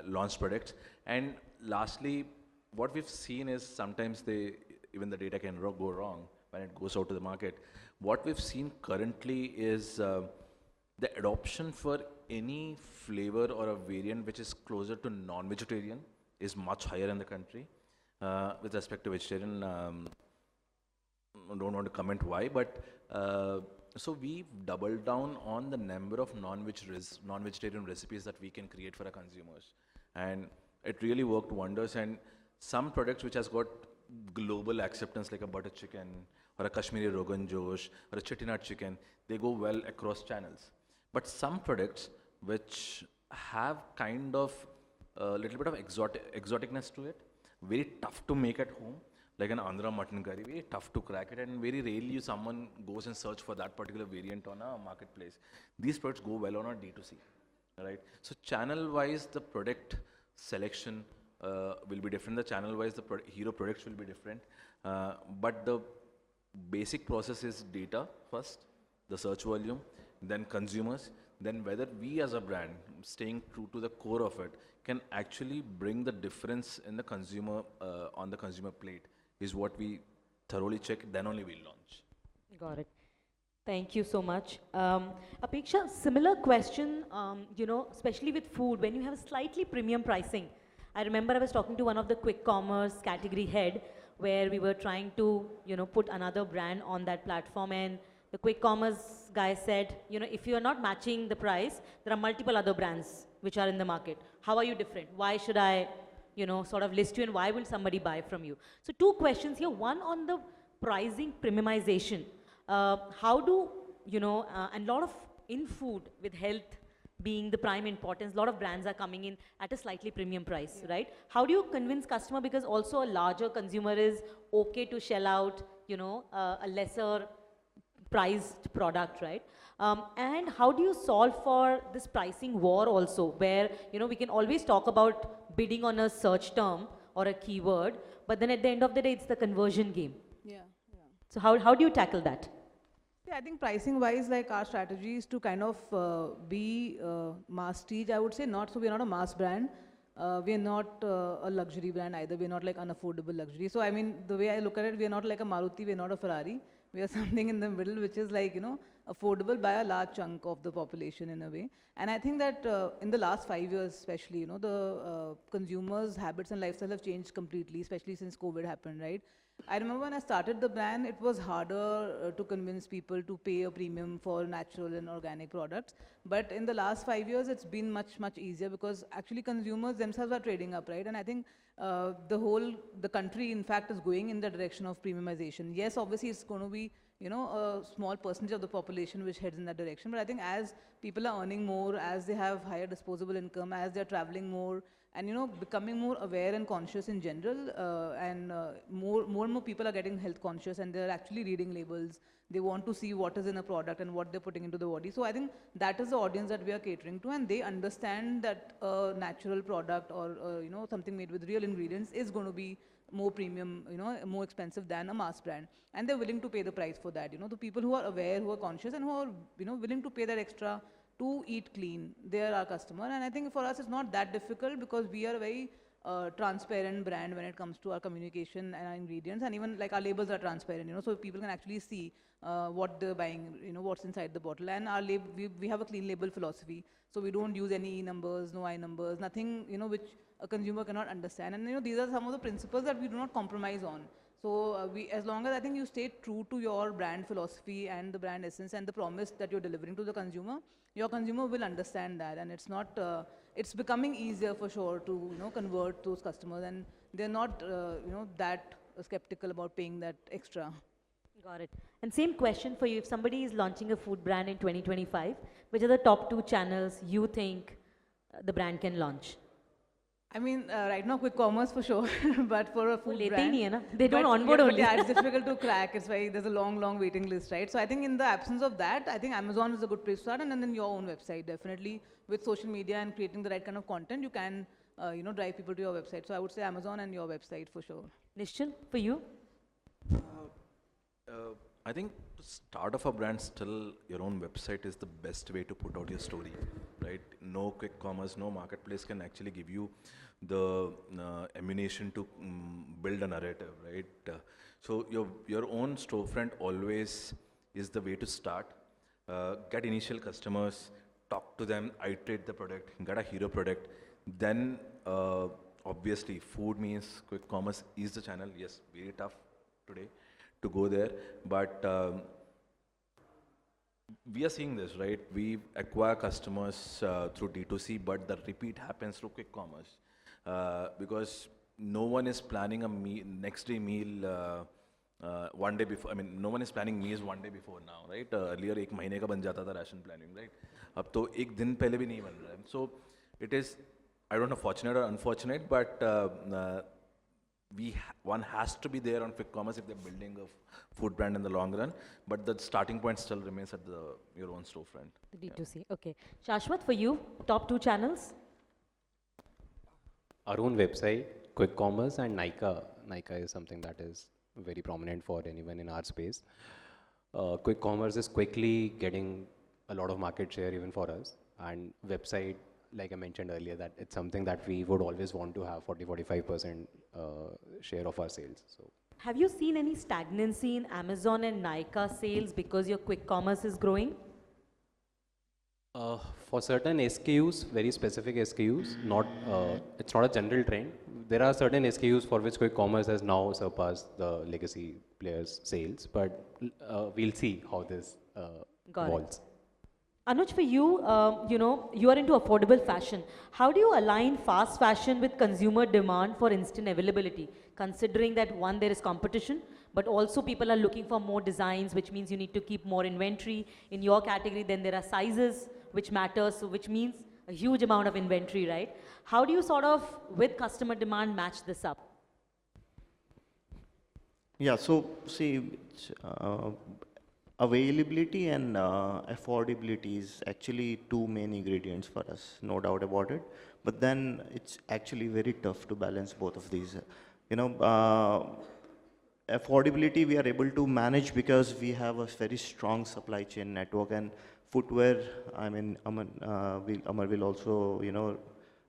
launch products. And lastly, what we've seen is sometimes even the data can go wrong when it goes out to the market. What we've seen currently is the adoption for any flavor or a variant which is closer to non-vegetarian is much higher in the country. With respect to vegetarian, I don't want to comment why, but so we've doubled down on the number of non-vegetarian recipes that we can create for our consumers, and it really worked wonders. And some products which has got global acceptance, like a butter chicken or a Kashmiri Rogan Josh or a Chettinad chicken, they go well across channels. But some products which have kind of a little bit of exoticness to it, very tough to make at home, like an Andhra mutton curry, very tough to crack it, and very rarely someone goes and search for that particular variant on a marketplace. These products go well on a D2C, right? So channel-wise, the product selection will be different. The channel-wise, the hero products will be different. But the basic process is data first, the search volume, then consumers, then whether we as a brand, staying true to the core of it, can actually bring the difference in the consumer, on the consumer plate, is what we thoroughly check, then only we launch. Got it. Thank you so much. Apeksha, similar question, especially with food, when you have a slightly premium pricing. I remember I was talking to one of the quick commerce category head, where we were trying to, put another brand on that platform, and the quick commerce guy said, if you are not matching the price, there are multiple other brands which are in the market. How are you different? Why should I, sort of list you, and why will somebody buy from you? So 2 questions here. One on the pricing premiumization. How do, and a lot of in food with health being the prime importance, a lot of brands are coming in at a slightly premium price, right? How do you convince customer, because also a larger consumer is okay to shell out, a lesser priced product, right? And how do you solve for this pricing war also, where, we can always talk about bidding on a search term or a keyword, but then at the end of the day, it's the conversion game. Yeah. So how do you tackle that? Yeah, I think pricing wise, like our strategy is to kind of be masstige, I would say. So we're not a mass brand. We're not a luxury brand either. We're not like unaffordable luxury. So I mean, the way I look at it, we're not like a Maruti, we're not a Ferrari. We are something in the middle, which is like, affordable by a large chunk of the population in a way. And I think that in the last 5 years, especially, the consumers' habits and lifestyle have changed completely, especially since COVID happened, right? I remember when I started the brand, it was harder to convince people to pay a premium for natural and organic products. But in the last 5 years, it's been much, much easier, because actually consumers themselves are trading up, right? And I think the country, in fact, is going in the direction of premiumization. Yes, obviously, it's going to be, a small percentage of the population which heads in that direction. But I think as people are earning more, as they have higher disposable income, as they're traveling more, and becoming more aware and conscious in general, and more and more people are getting health conscious, and they're actually reading labels. They want to see what is in a product and what they're putting into the body. So I think that is the audience that we are catering to, and they understand that a natural product or something made with real ingredients is going to be more premium, more expensive than a mass brand, and they're willing to pay the price for that. The people who are aware, who are conscious, and who are willing to pay that extra to eat clean, they are our customer. And I think for us it's not that difficult, because we are a very transparent brand when it comes to our communication and our ingredients, and even like our labels are transparent, so people can actually see what they're buying, what's inside the bottle. And our we have a clean label philosophy, so we don't use any E numbers, no I numbers, nothing which a consumer cannot understand. And these are some of the principles that we do not compromise on. So as long as I think you stay true to your brand philosophy and the brand essence and the promise that you're delivering to the consumer, your consumer will understand that. And it's not, it's becoming easier for sure to convert those customers, and they're not that skeptical about paying that extra. Got it. And same question for you. If somebody is launching a food brand in 2025, which are the top 2 channels you think the brand can launch? I mean, right now, quick commerce for sure, but for a food brand, they don't onboard but only. yeah, it's difficult to crack. It's there's a long waiting list, right? So I think in the absence of that, I think Amazon is a good place to start, and then your own website, definitely with social media and creating the right kind of content, you can, drive people to your website. So I would say Amazon and your website for sure. Nischal, for you? I think to start off a brand, still your own website is the best way to put out your story, right? No quick commerce, no marketplace can actually give you the ammunition to build a narrative, right? So your own storefront always is the way to start. Get initial customers, talk to them, iterate the product, get a hero product. Then obviously food means quick commerce is the channel. Yes, very tough today to go there, but we are seeing this, right? We acquire customers through D2C, but the repeat happens through quick commerce, because no one is planning a next day meal one day before. I mean, no one is planning meals one day before now, right? Earlier एक महीने का बन जाता था ration planning, right? अब तो एक दिन पहले भी नहीं बन रहा है. So it is, I don't know, fortunate or unfortunate, but one has to be there on quick commerce if they're building a food brand in the long run, but the starting point still remains at your own storefront. The D2C, okay. Shashwat, for you, top 2 channels? Our own website, quick commerce, and Nykaa. Nykaa is something that is very prominent for anyone in our space. Quick commerce is quickly getting a lot of market share even for us, and website, like I mentioned earlier, that it's something that we would always want to have 40-45% share of our sales. So, have you seen any stagnancy in Amazon and Nykaa sales because your quick commerce is growing? For certain SKUs, very specific SKUs, not it's not a general trend. There are certain SKUs for which quick commerce has now surpassed the legacy players' sales, but we'll see how this evolves. Anuj, for you, you are into affordable fashion. How do you align fast fashion with consumer demand for instant availability? Considering that one, there is competition, but also people are looking for more designs, which means you need to keep more inventory. In your category, then there are sizes, which matters, so which means a huge amount of inventory, right? How do you sort of, with customer demand, match this up? Yeah, so see, availability and affordability is actually 2 main ingredients for us, no doubt about it. But then it's actually very tough to balance both of these. Affordability we are able to manage because we have a very strong supply chain network, and footwear, I mean, Amar will also,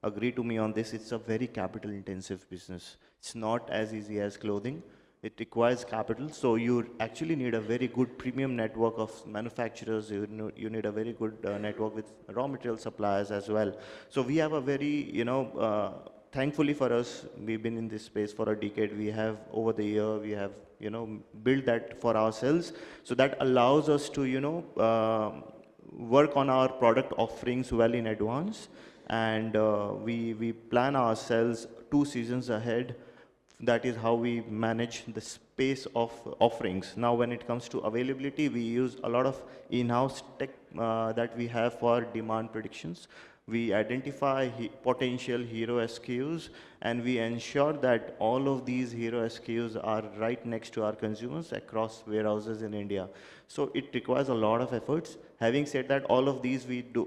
agree to me on this. It's a very capital intensive business. It's not as easy as clothing. It requires capital, so you actually need a very good premium network of manufacturers. You need a very good network with raw material suppliers as well. So we have a very, thankfully for us, we've been in this space for a decade. We have, over the year, we have, built that for ourselves. So that allows us to, work on our product offerings well in advance. And we plan ourselves 2 seasons ahead. That is how we manage the space of offerings. Now, when it comes to availability, we use a lot of in-house tech that we have for demand predictions. We identify potential hero SKUs, and we ensure that all of these hero SKUs are right next to our consumers across warehouses in India. So it requires a lot of efforts. Having said that, all of these we do,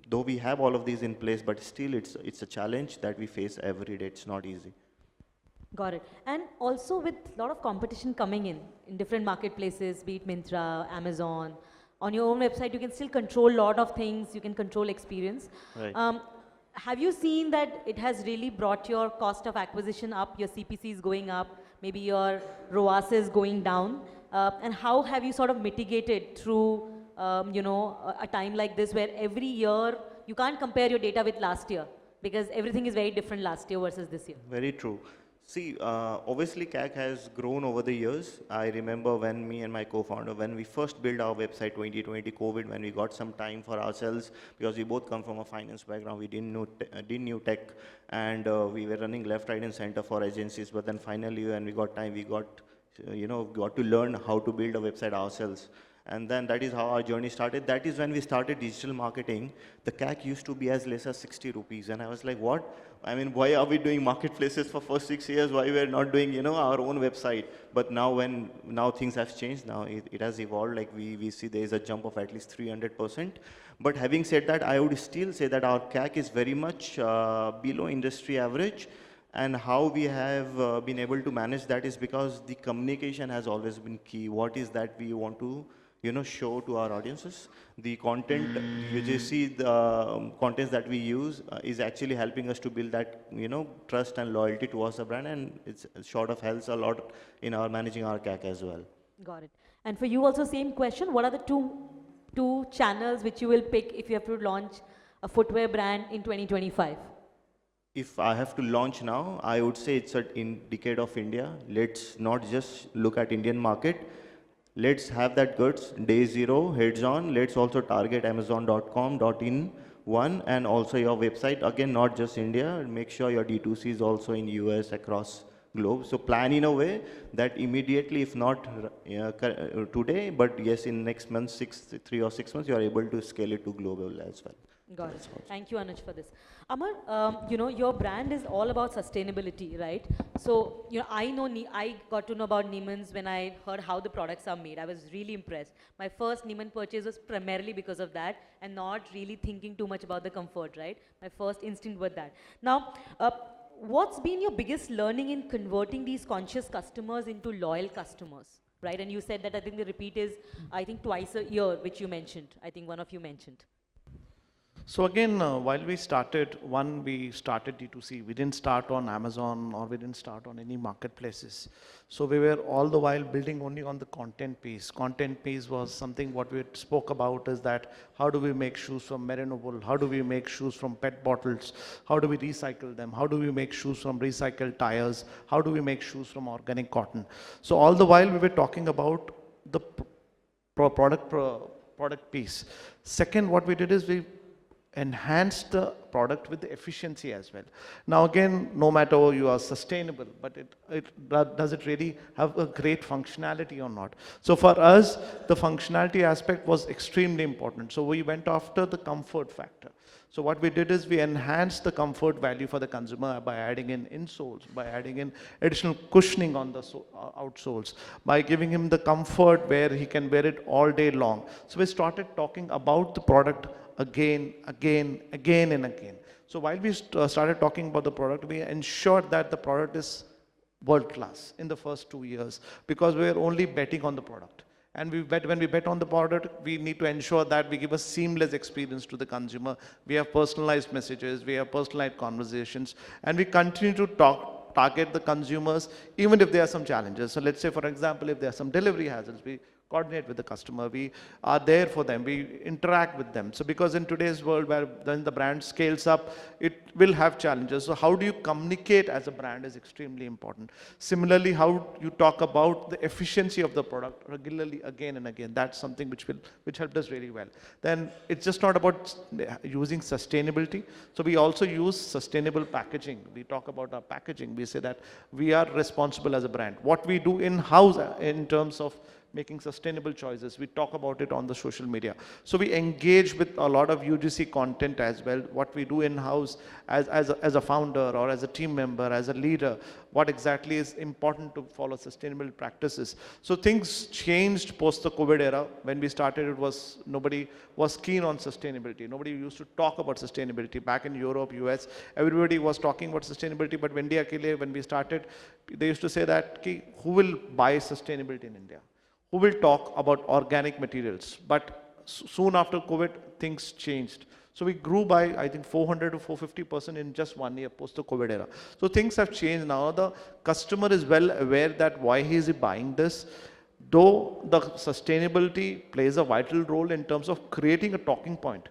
though we have all of these in place, but still it's a challenge that we face every day. It's not easy. Got it. And also with a lot of competition coming in different marketplaces, be it Myntra, Amazon, on your own website, you can still control a lot of things, you can control experience. Right. Have you seen that it has really brought your cost of acquisition up, your CPC is going up, maybe your ROAS is going down? And how have you sort of mitigated through, a time like this where every year, you can't compare your data with last year because everything is very different last year versus this year. Very true. See, obviously CAC has grown over the years. I remember when me and my co-founder, when we first built our website 2020 COVID, when we got some time for ourselves, because we both come from a finance background, we didn't know tech, and we were running left, right, and center for agencies. But then finally, when we got time, we got to learn how to build a website ourselves. And then that is how our journey started. That is when we started digital marketing. The CAC used to be as less as 60 rupees. And I was like, what? I mean, why are we doing marketplaces for first 6 years? Why we're not doing, our own website? But now things have changed. Now it has evolved. Like we see there is a jump of at least 300%. But having said that, I would still say that our CAC is very much below industry average. And how we have been able to manage that is because the communication has always been key. What is that we want to show to our audiences? The content, you just see the contents that we use is actually helping us to build that, trust and loyalty towards the brand, and it's sort of helps a lot in our managing our CAC as well. Got it. And for you also same question, what are the two channels which you will pick if you have to launch a footwear brand in 2025? If I have to launch now, I would say it's in decade of India. Let's not just look at Indian market. Let's have that guts, day zero, heads on. Let's also target Amazon.com.in one, and also your website. Again, not just India. Make sure your D2C is also in US, across globe. So plan in a way that immediately, if not today, but yes, in next month, 3 or 6 months, you are able to scale it to global as well. Got it. Thank you, Anuj, for this. Amar, your brand is all about sustainability, right? So, I got to know about Neemans when I heard how the products are made. I was really impressed. My first Neeman purchase was primarily because of that and not really thinking too much about the comfort, right? My first instinct was that. Now, what's been your biggest learning in converting these conscious customers into loyal customers, right? And you said that I think the repeat is, I think, twice a year, which you mentioned. I think one of you mentioned. So again, while we started D2C. We didn't start on Amazon or we didn't start on any marketplaces. So we were all the while building only on the content piece. Content piece was something what we spoke about is that how do we make shoes from merino wool? How do we make shoes from PET bottles? How do we recycle them? How do we make shoes from recycled tires? How do we make shoes from organic cotton? So all the while we were talking about the product piece. Second, what we did is we enhance the product with the efficiency as well. Now again, no matter you are sustainable, but does it really have a great functionality or not? So for us, the functionality aspect was extremely important. So we went after the comfort factor. So what we did is we enhanced the comfort value for the consumer by adding in insoles, by adding in additional cushioning on the outsoles, by giving him the comfort where he can wear it all day long. So we started talking about the product again and again. So while we started talking about the product, we ensured that the product is world class in the first 2 years because we were only betting on the product. And when we bet on the product, we need to ensure that we give a seamless experience to the consumer. We have personalized messages, we have personalized conversations, and we continue to target the consumers even if there are some challenges. So let's say, for example, if there are some delivery hazards, we coordinate with the customer, we are there for them, we interact with them. So because in today's world where then the brand scales up, it will have challenges. So how do you communicate as a brand is extremely important. Similarly, how you talk about the efficiency of the product regularly again and again, that's something which helped us really well. Then it's just not about using sustainability. So we also use sustainable packaging. We talk about our packaging. We say that we are responsible as a brand. What we do in-house in terms of making sustainable choices. We talk about it on the social media. So we engage with a lot of UGC content as well, what we do in-house as a founder or as a team member, as a leader, what exactly is important to follow sustainable practices. So things changed post the COVID era. When we started, nobody was keen on sustainability. Nobody used to talk about sustainability. Back in Europe, US, everybody was talking about sustainability, but when we started, they used to say that, who will buy sustainability in India? Who will talk about organic materials? But soon after COVID, things changed. So we grew by, I think, 400 to 450% in just 1 year post the COVID era. So things have changed now. The customer is well aware that why is he buying this. Though the sustainability plays a vital role in terms of creating a talking point,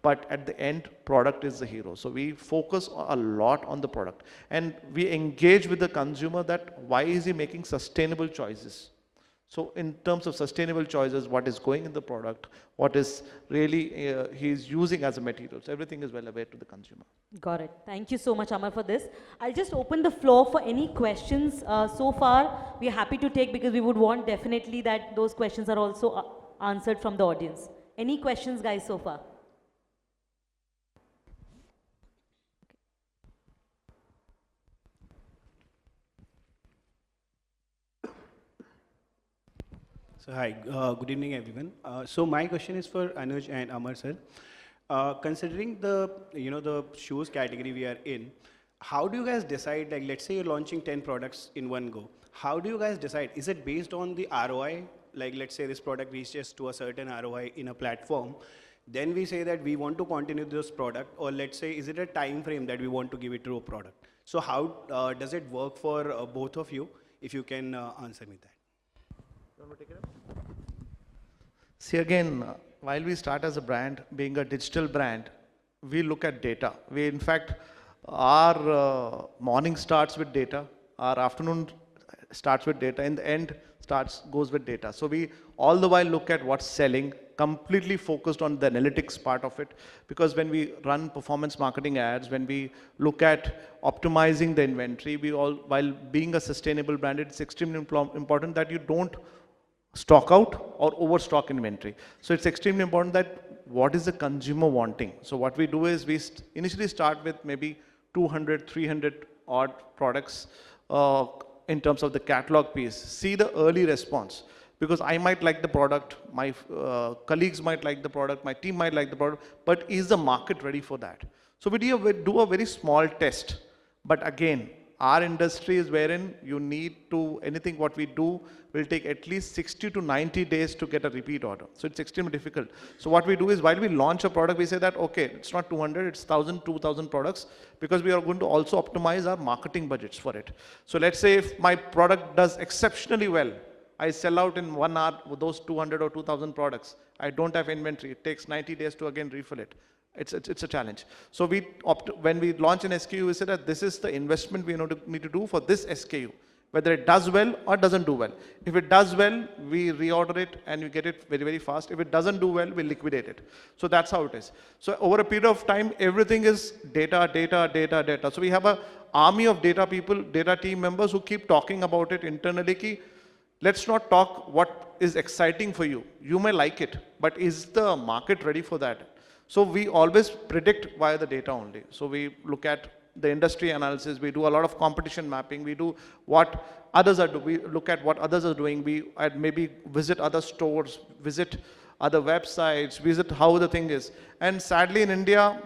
but at the end, product is the hero. So we focus a lot on the product, and we engage with the consumer that why is he making sustainable choices. So in terms of sustainable choices, what is going in the product, what is really he's using as a material. So everything is well aware to the consumer. Got it. Thank you so much, Amar, for this. I'll just open the floor for any questions. So far, we are happy to take, because we would want definitely that those questions are also answered from the audience. Any questions, guys, so far? So hi, good evening everyone. So my question is for Anuj and Amar sir. Considering the shoes category we are in, how do you guys decide, like let's say you're launching 10 products in one go. How do you guys decide? Is it based on the ROI? Like let's say this product reaches to a certain ROI in a platform, then we say that we want to continue this product, or let's say is it a time frame that we want to give it to a product? So how does it work for both of you? If you can answer me that. See, again, while we start as a brand, being a digital brand, we look at data. We, in fact, our morning starts with data, our afternoon starts with data, in the end goes with data. So we all the while look at what's selling, completely focused on the analytics part of it, because when we run performance marketing ads, when we look at optimizing the inventory, while being a sustainable brand, it's extremely important that you don't stock out or overstock inventory. So it's extremely important that what is the consumer wanting. So what we do is we initially start with maybe 200, 300 odd products in terms of the catalog piece. See the early response, because I might like the product, my colleagues might like the product, my team might like the product, but is the market ready for that? So we do a very small test, but again, our industry is wherein you need to, anything what we do will take at least 60 to 90 days to get a repeat order. So it's extremely difficult. So what we do is, while we launch a product, we say that, okay, it's not 200, it's 1,000, 2,000 products, because we are going to also optimize our marketing budgets for it. So let's say if my product does exceptionally well, I sell out in 1 hour with those 200 or 2,000 products. I don't have inventory. It takes 90 days to again refill it. It's a challenge. So when we launch an SKU, we say that this is the investment we need to do for this SKU, whether it does well or doesn't do well. If it does well, we reorder it and we get it very, very fast. If it doesn't do well, we liquidate it. So that's how it is. So over a period of time, everything is data, data, data, data. So we have an army of data people, data team members who keep talking about it internally. Let's not talk what is exciting for you. You may like it, but is the market ready for that? So we always predict via the data only. So we look at the industry analysis, we do a lot of competition mapping, we do what others are doing, we look at what others are doing, we maybe visit other stores, visit other websites, visit how the thing is. And sadly in India,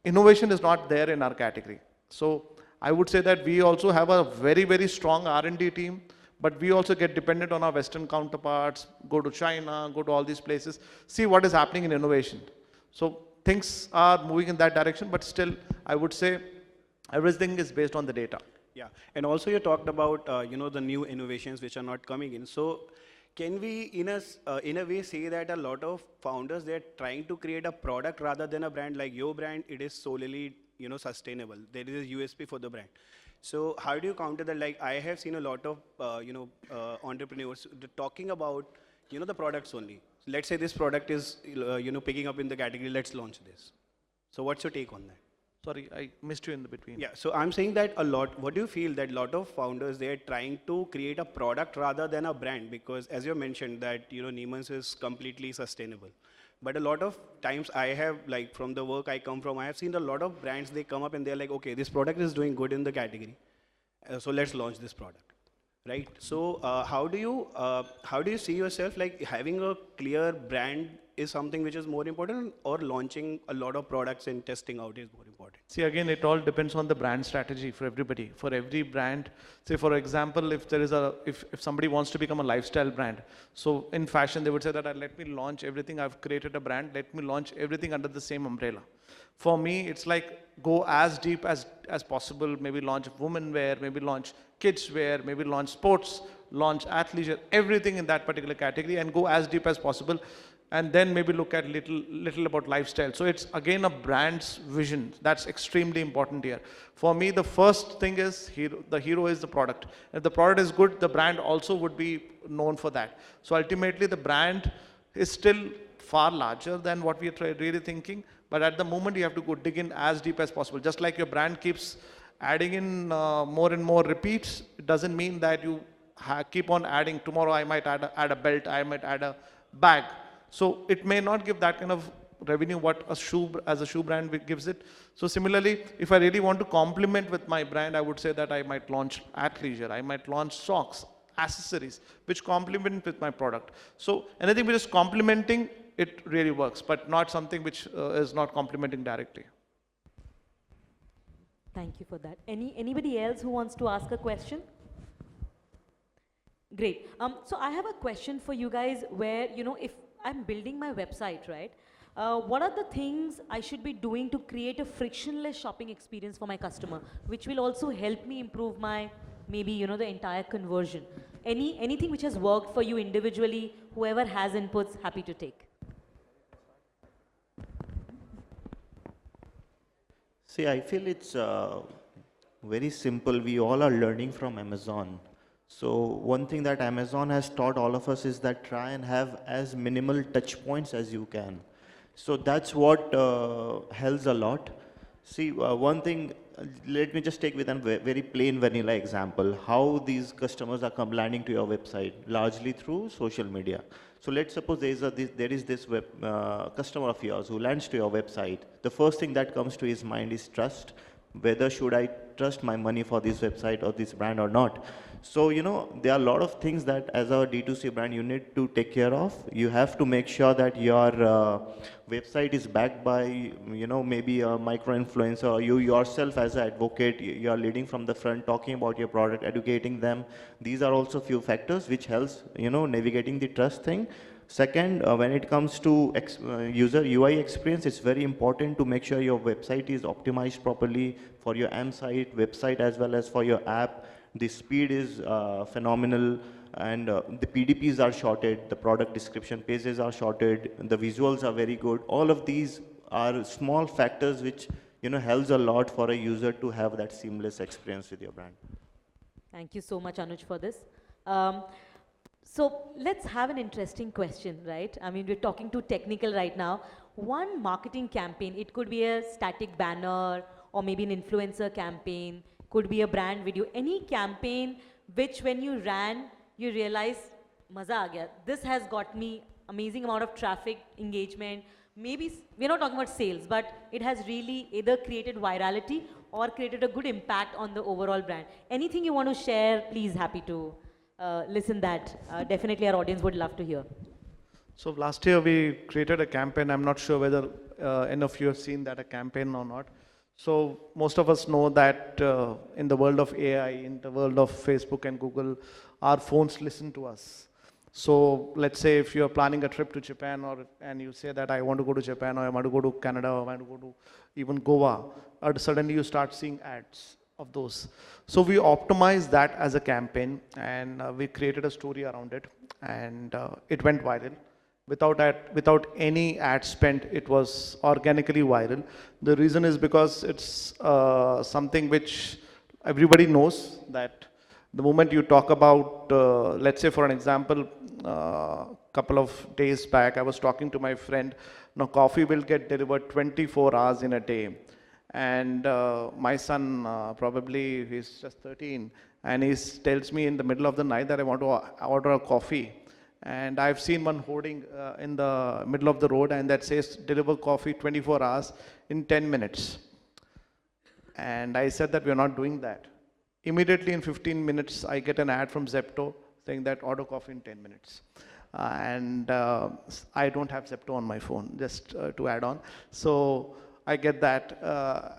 innovation is not there in our category. So I would say that we also have a very, very strong R&D team, but we also get dependent on our Western counterparts, go to China, go to all these places, see what is happening in innovation. So things are moving in that direction, but still, I would say everything is based on the data. Yeah, and also you talked about the new innovations which are not coming in. So can we, in a way, say that a lot of founders, they're trying to create a product rather than a brand? Like your brand, it is solely sustainable. There is a USP for the brand. So how do you counter that? Like I have seen a lot of entrepreneurs talking about the products only. Let's say this product is picking up in the category. Let's launch this. So what's your take on that? Sorry, I missed you in the between. Yeah, so I'm saying that a lot, what do you feel that a lot of founders, they're trying to create a product rather than a brand? Because as you mentioned that, Neemans is completely sustainable. But a lot of times I have, like from the work I come from, I have seen a lot of brands, they come up and they're like, okay, this product is doing good in the category. So let's launch this product, right? So how do you see yourself, like having a clear brand is something which is more important, or launching a lot of products and testing out is more important? See, again, it all depends on the brand strategy for everybody. For every brand, say for example, if somebody wants to become a lifestyle brand, so in fashion they would say that let me launch everything, I've created a brand, let me launch everything under the same umbrella. For me, it's like go as deep as possible, maybe launch women wear, maybe launch kids wear, maybe launch sports, launch athleisure, everything in that particular category, and go as deep as possible. And then maybe look at little about lifestyle. So it's again a brand's vision. That's extremely important here. For me, the first thing is the hero is the product. If the product is good, the brand also would be known for that. So ultimately, the brand is still far larger than what we are really thinking. But at the moment, you have to go dig in as deep as possible. Just like your brand keeps adding in more and more repeats, it doesn't mean that you keep on adding. Tomorrow, I might add a belt, I might add a bag. So it may not give that kind of revenue what a shoe brand gives it. So similarly, if I really want to complement with my brand, I would say that I might launch athleisure, I might launch socks, accessories, which complement with my product. So anything which is complementing, it really works, but not something which is not complementing directly. Thank you for that. Anybody else who wants to ask a question? Great. So I have a question for you guys where, if I'm building my website, right? What are the things I should be doing to create a frictionless shopping experience for my customer, which will also help me improve my, maybe, the entire conversion? Anything which has worked for you individually, whoever has inputs, happy to take. See, I feel it's very simple. We all are learning from Amazon. So one thing that Amazon has taught all of us is that try and have as minimal touch points as you can. So that's what helps a lot. See, one thing, let me just take with a very plain vanilla example, how these customers are landing to your website, largely through social media. So let's suppose there is this customer of yours who lands to your website. The first thing that comes to his mind is trust. Whether should I trust my money for this website or this brand or not? So, there are a lot of things that as a D2C brand you need to take care of. You have to make sure that your website is backed by, maybe a micro-influencer, or you yourself as an advocate, you are leading from the front, talking about your product, educating them. These are also few factors which helps, navigating the trust thing. Second, when it comes to user UI experience, it's very important to make sure your website is optimized properly for your M site, website, as well as for your app. The speed is phenomenal, and the PDPs are shorted, the product description pages are shorted, the visuals are very good. All of these are small factors which helps a lot for a user to have that seamless experience with your brand. Thank you so much, Anuj, for this. So let's have an interesting question, right? I mean, we're talking too technical right now. One marketing campaign, it could be a static banner or maybe an influencer campaign, could be a brand video, any campaign which when you ran, you realize, maza aa gaya. This has got me amazing amount of traffic, engagement. Maybe, we're not talking about sales, but it has really either created virality or created a good impact on the overall brand. Anything you want to share, please, happy to listen that. Definitely our audience would love to hear. So last year we created a campaign. I'm not sure whether any of you have seen that a campaign or not. So most of us know that in the world of AI, in the world of Facebook and Google, our phones listen to us. So let's say if you're planning a trip to Japan and you say that I want to go to Japan, or I want to go to Canada, or I want to go to even Goa, or suddenly you start seeing ads of those. So we optimized that as a campaign, and we created a story around it, and it went viral. Without any ad spent, it was organically viral. The reason is because it's something which everybody knows, that the moment you talk about, let's say for an example, couple of days back, I was talking to my friend, now coffee will get delivered 24 hours in a day. And my son, probably he's just 13, and he tells me in the middle of the night that I want to order a coffee. And I've seen one hoarding in the middle of the road, and that says deliver coffee 24 hours in 10 minutes. And I said that we're not doing that. Immediately in 15 minutes, I get an ad from Zepto saying that order coffee in 10 minutes. And I don't have Zepto on my phone, just to add on. So I get that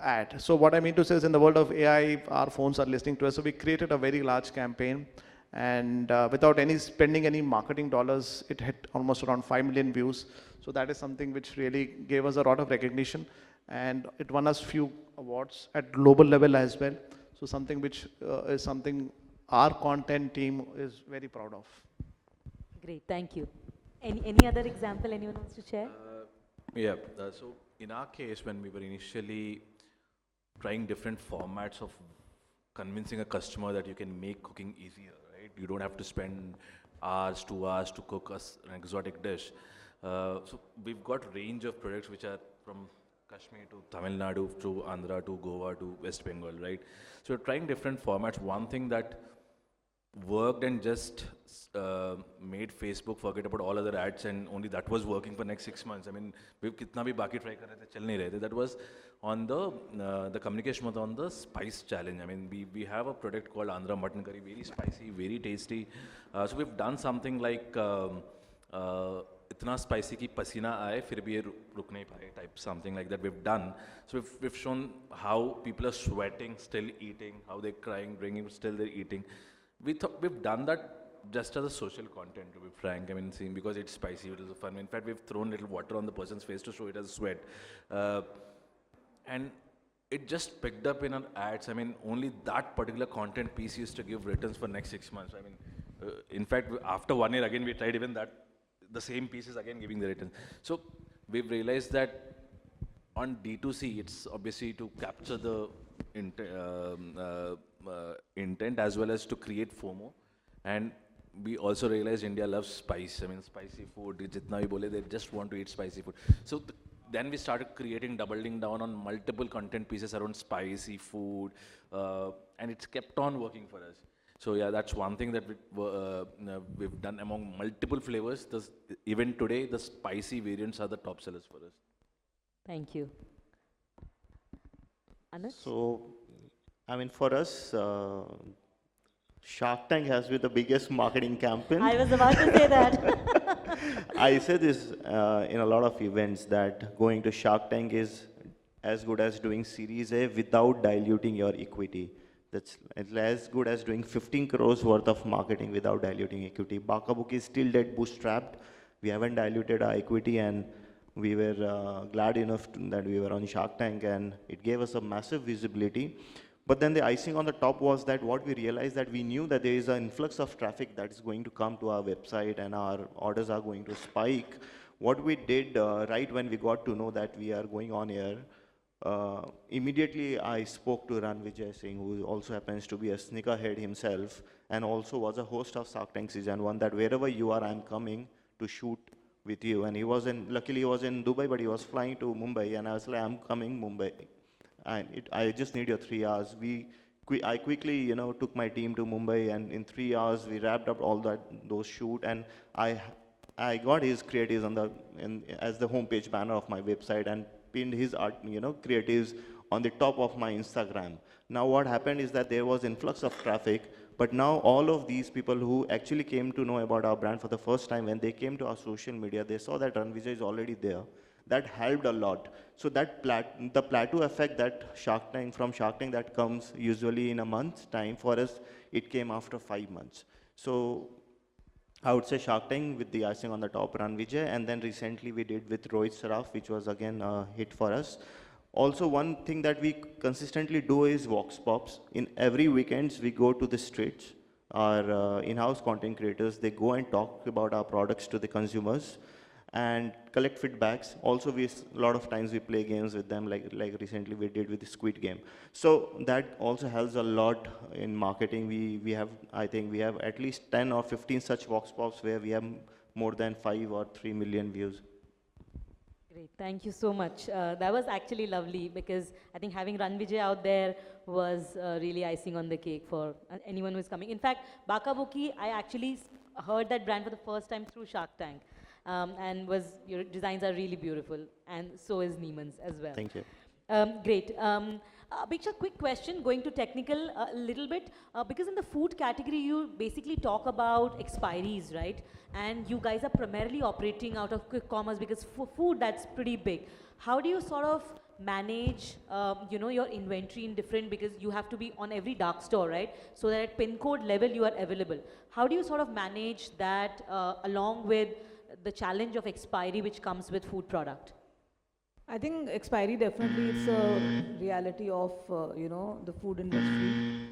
ad. So what I mean to say is in the world of AI, our phones are listening to us. So we created a very large campaign. And without spending any marketing dollars, it hit almost around 5 million views. So that is something which really gave us a lot of recognition. And it won us few awards at global level as well. So something which is something our content team is very proud of. Great, thank you. Any other example anyone wants to share? So in our case, when we were initially trying different formats of convincing a customer that you can make cooking easier, right? You don't have to spend hours, 2 hours to cook an exotic dish. So we've got range of products which are from Kashmir to Tamil Nadu to Andhra to Goa to West Bengal, right? So we're trying different formats. One thing that worked and just made Facebook forget about all other ads, and only that was working for next 6 months. I mean, we've kitna bhi baki try kar rahe the, chal nahi rahe the. That was on the communication was on the spice challenge. I mean, we have a product called Andhra mutton curry, very spicy, very tasty. So we've done something like itna spicy ki pasina aaye fir bhi ye ruk nahi paaye type, something like that we've done. So we've shown how people are sweating, still eating, how they're crying, drinking, still they're eating. We thought we've done that just as a social content, to be frank. I mean, seeing because it's spicy, it is fun. In fact, we've thrown little water on the person's face to show it as sweat. And it just picked up in our ads. I mean, only that particular content piece used to give returns for next 6 months. I mean, in fact, after 1 year, again, we tried even that, the same pieces again giving the returns. So we've realized that on D2C, it's obviously to capture the intent as well as to create FOMO. And we also realized India loves spice. I mean, spicy food, jitna bhi bole, they just want to eat spicy food. So then we started creating, doubling down on multiple content pieces around spicy food, and it's kept on working for us. So yeah, that's one thing that we've done among multiple flavors. Even today, the spicy variants are the top sellers for us. Thank you. Anuj? So, I mean, for us, Shark Tank has been the biggest marketing campaign. I was about to say that. I say this in a lot of events that going to Shark Tank is as good as doing Series A without diluting your equity. That's as good as doing 15 crores worth of marketing without diluting equity. Bacca is still dead bootstrapped. We haven't diluted our equity, and we were glad enough that we were on Shark Tank, and it gave us a massive visibility. But then the icing on the top was that what we realized that we knew that there is an influx of traffic that is going to come to our website and our orders are going to spike. What we did right when we got to know that we are going on air, immediately I spoke to Singh, who also happens to be a sneakerhead himself and also was a host of Shark Tank Season 1, that wherever you are, I'm coming to shoot with you. And luckily he was in Dubai, but he was flying to Mumbai, and I was like, I'm coming Mumbai. And I just need your 3 hours. I quickly, took my team to Mumbai, and in 3 hours we wrapped up all those shoot, and I got his creatives as the homepage banner of my website and pinned his art, creatives on the top of my Instagram. Now what happened is that there was influx of traffic, but now all of these people who actually came to know about our brand for the first time, when they came to our social media, they saw that Ranvijay is already there. That helped a lot. So that the plateau effect that from Shark Tank that comes usually in a month's time, for us, it came after 5 months. So I would say Shark Tank with the icing on the top, Ranvijay, and then recently we did with Rohit Saraf, which was again a hit for us. Also, one thing that we consistently do is Vox Pops. In every weekends, we go to the streets. Our in-house content creators, they go and talk about our products to the consumers and collect feedbacks. Also, a lot of times we play games with them, like recently we did with the Squid Game. So that also helps a lot in marketing. I think we have at least 10 or 15 such Vox Pops where we have more than 5 or 3 million views. Great, thank you so much. That was actually lovely because I think having Run Vijay out there was really icing on the cake for anyone who is coming. In fact, Bacca Bucci, I actually heard that brand for the first time through Shark Tank, and your designs are really beautiful, and so is Neemans as well. Thank you. Great. Apeksha, quick question, going to technical a little bit, because in the food category, you basically talk about expiries, right? And you guys are primarily operating out of quick commerce because for food, that's pretty big. How do you sort of manage, your inventory in different, because you have to be on every dark store, right? So that at pin code level, you are available. How do you sort of manage that along with the challenge of expiry which comes with food product? I think expiry definitely it's a reality of the food industry,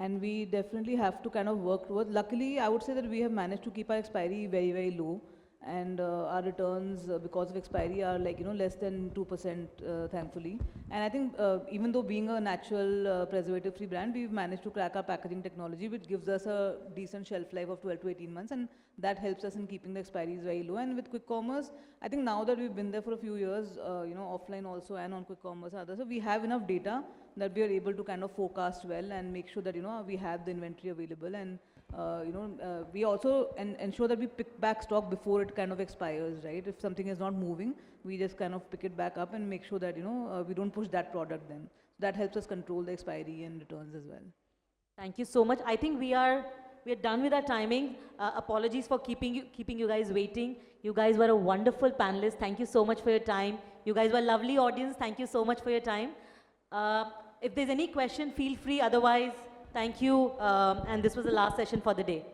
and we definitely have to kind of work towards. Luckily, I would say that we have managed to keep our expiry very, very low, and our returns because of expiry are like less than 2%, thankfully. And I think even though being a natural preservative-free brand, we've managed to crack our packaging technology, which gives us a decent shelf life of 12 to 18 months, and that helps us in keeping the expiries very low. And with quick commerce, I think now that we've been there for a few years, offline also and on quick commerce and others, so we have enough data that we are able to kind of forecast well and make sure that we have the inventory available, and we also ensure that we pick back stock before it kind of expires, right? If something is not moving, we just kind of pick it back up and make sure that we don't push that product then. That helps us control the expiry and returns as well. Thank you so much. I think we are done with our timing. Apologies for keeping you guys waiting. You guys were a wonderful panelist. Thank you so much for your time. You guys were a lovely audience. Thank you so much for your time. If there's any question, feel free. Otherwise, thank you. And this was the last session for the day.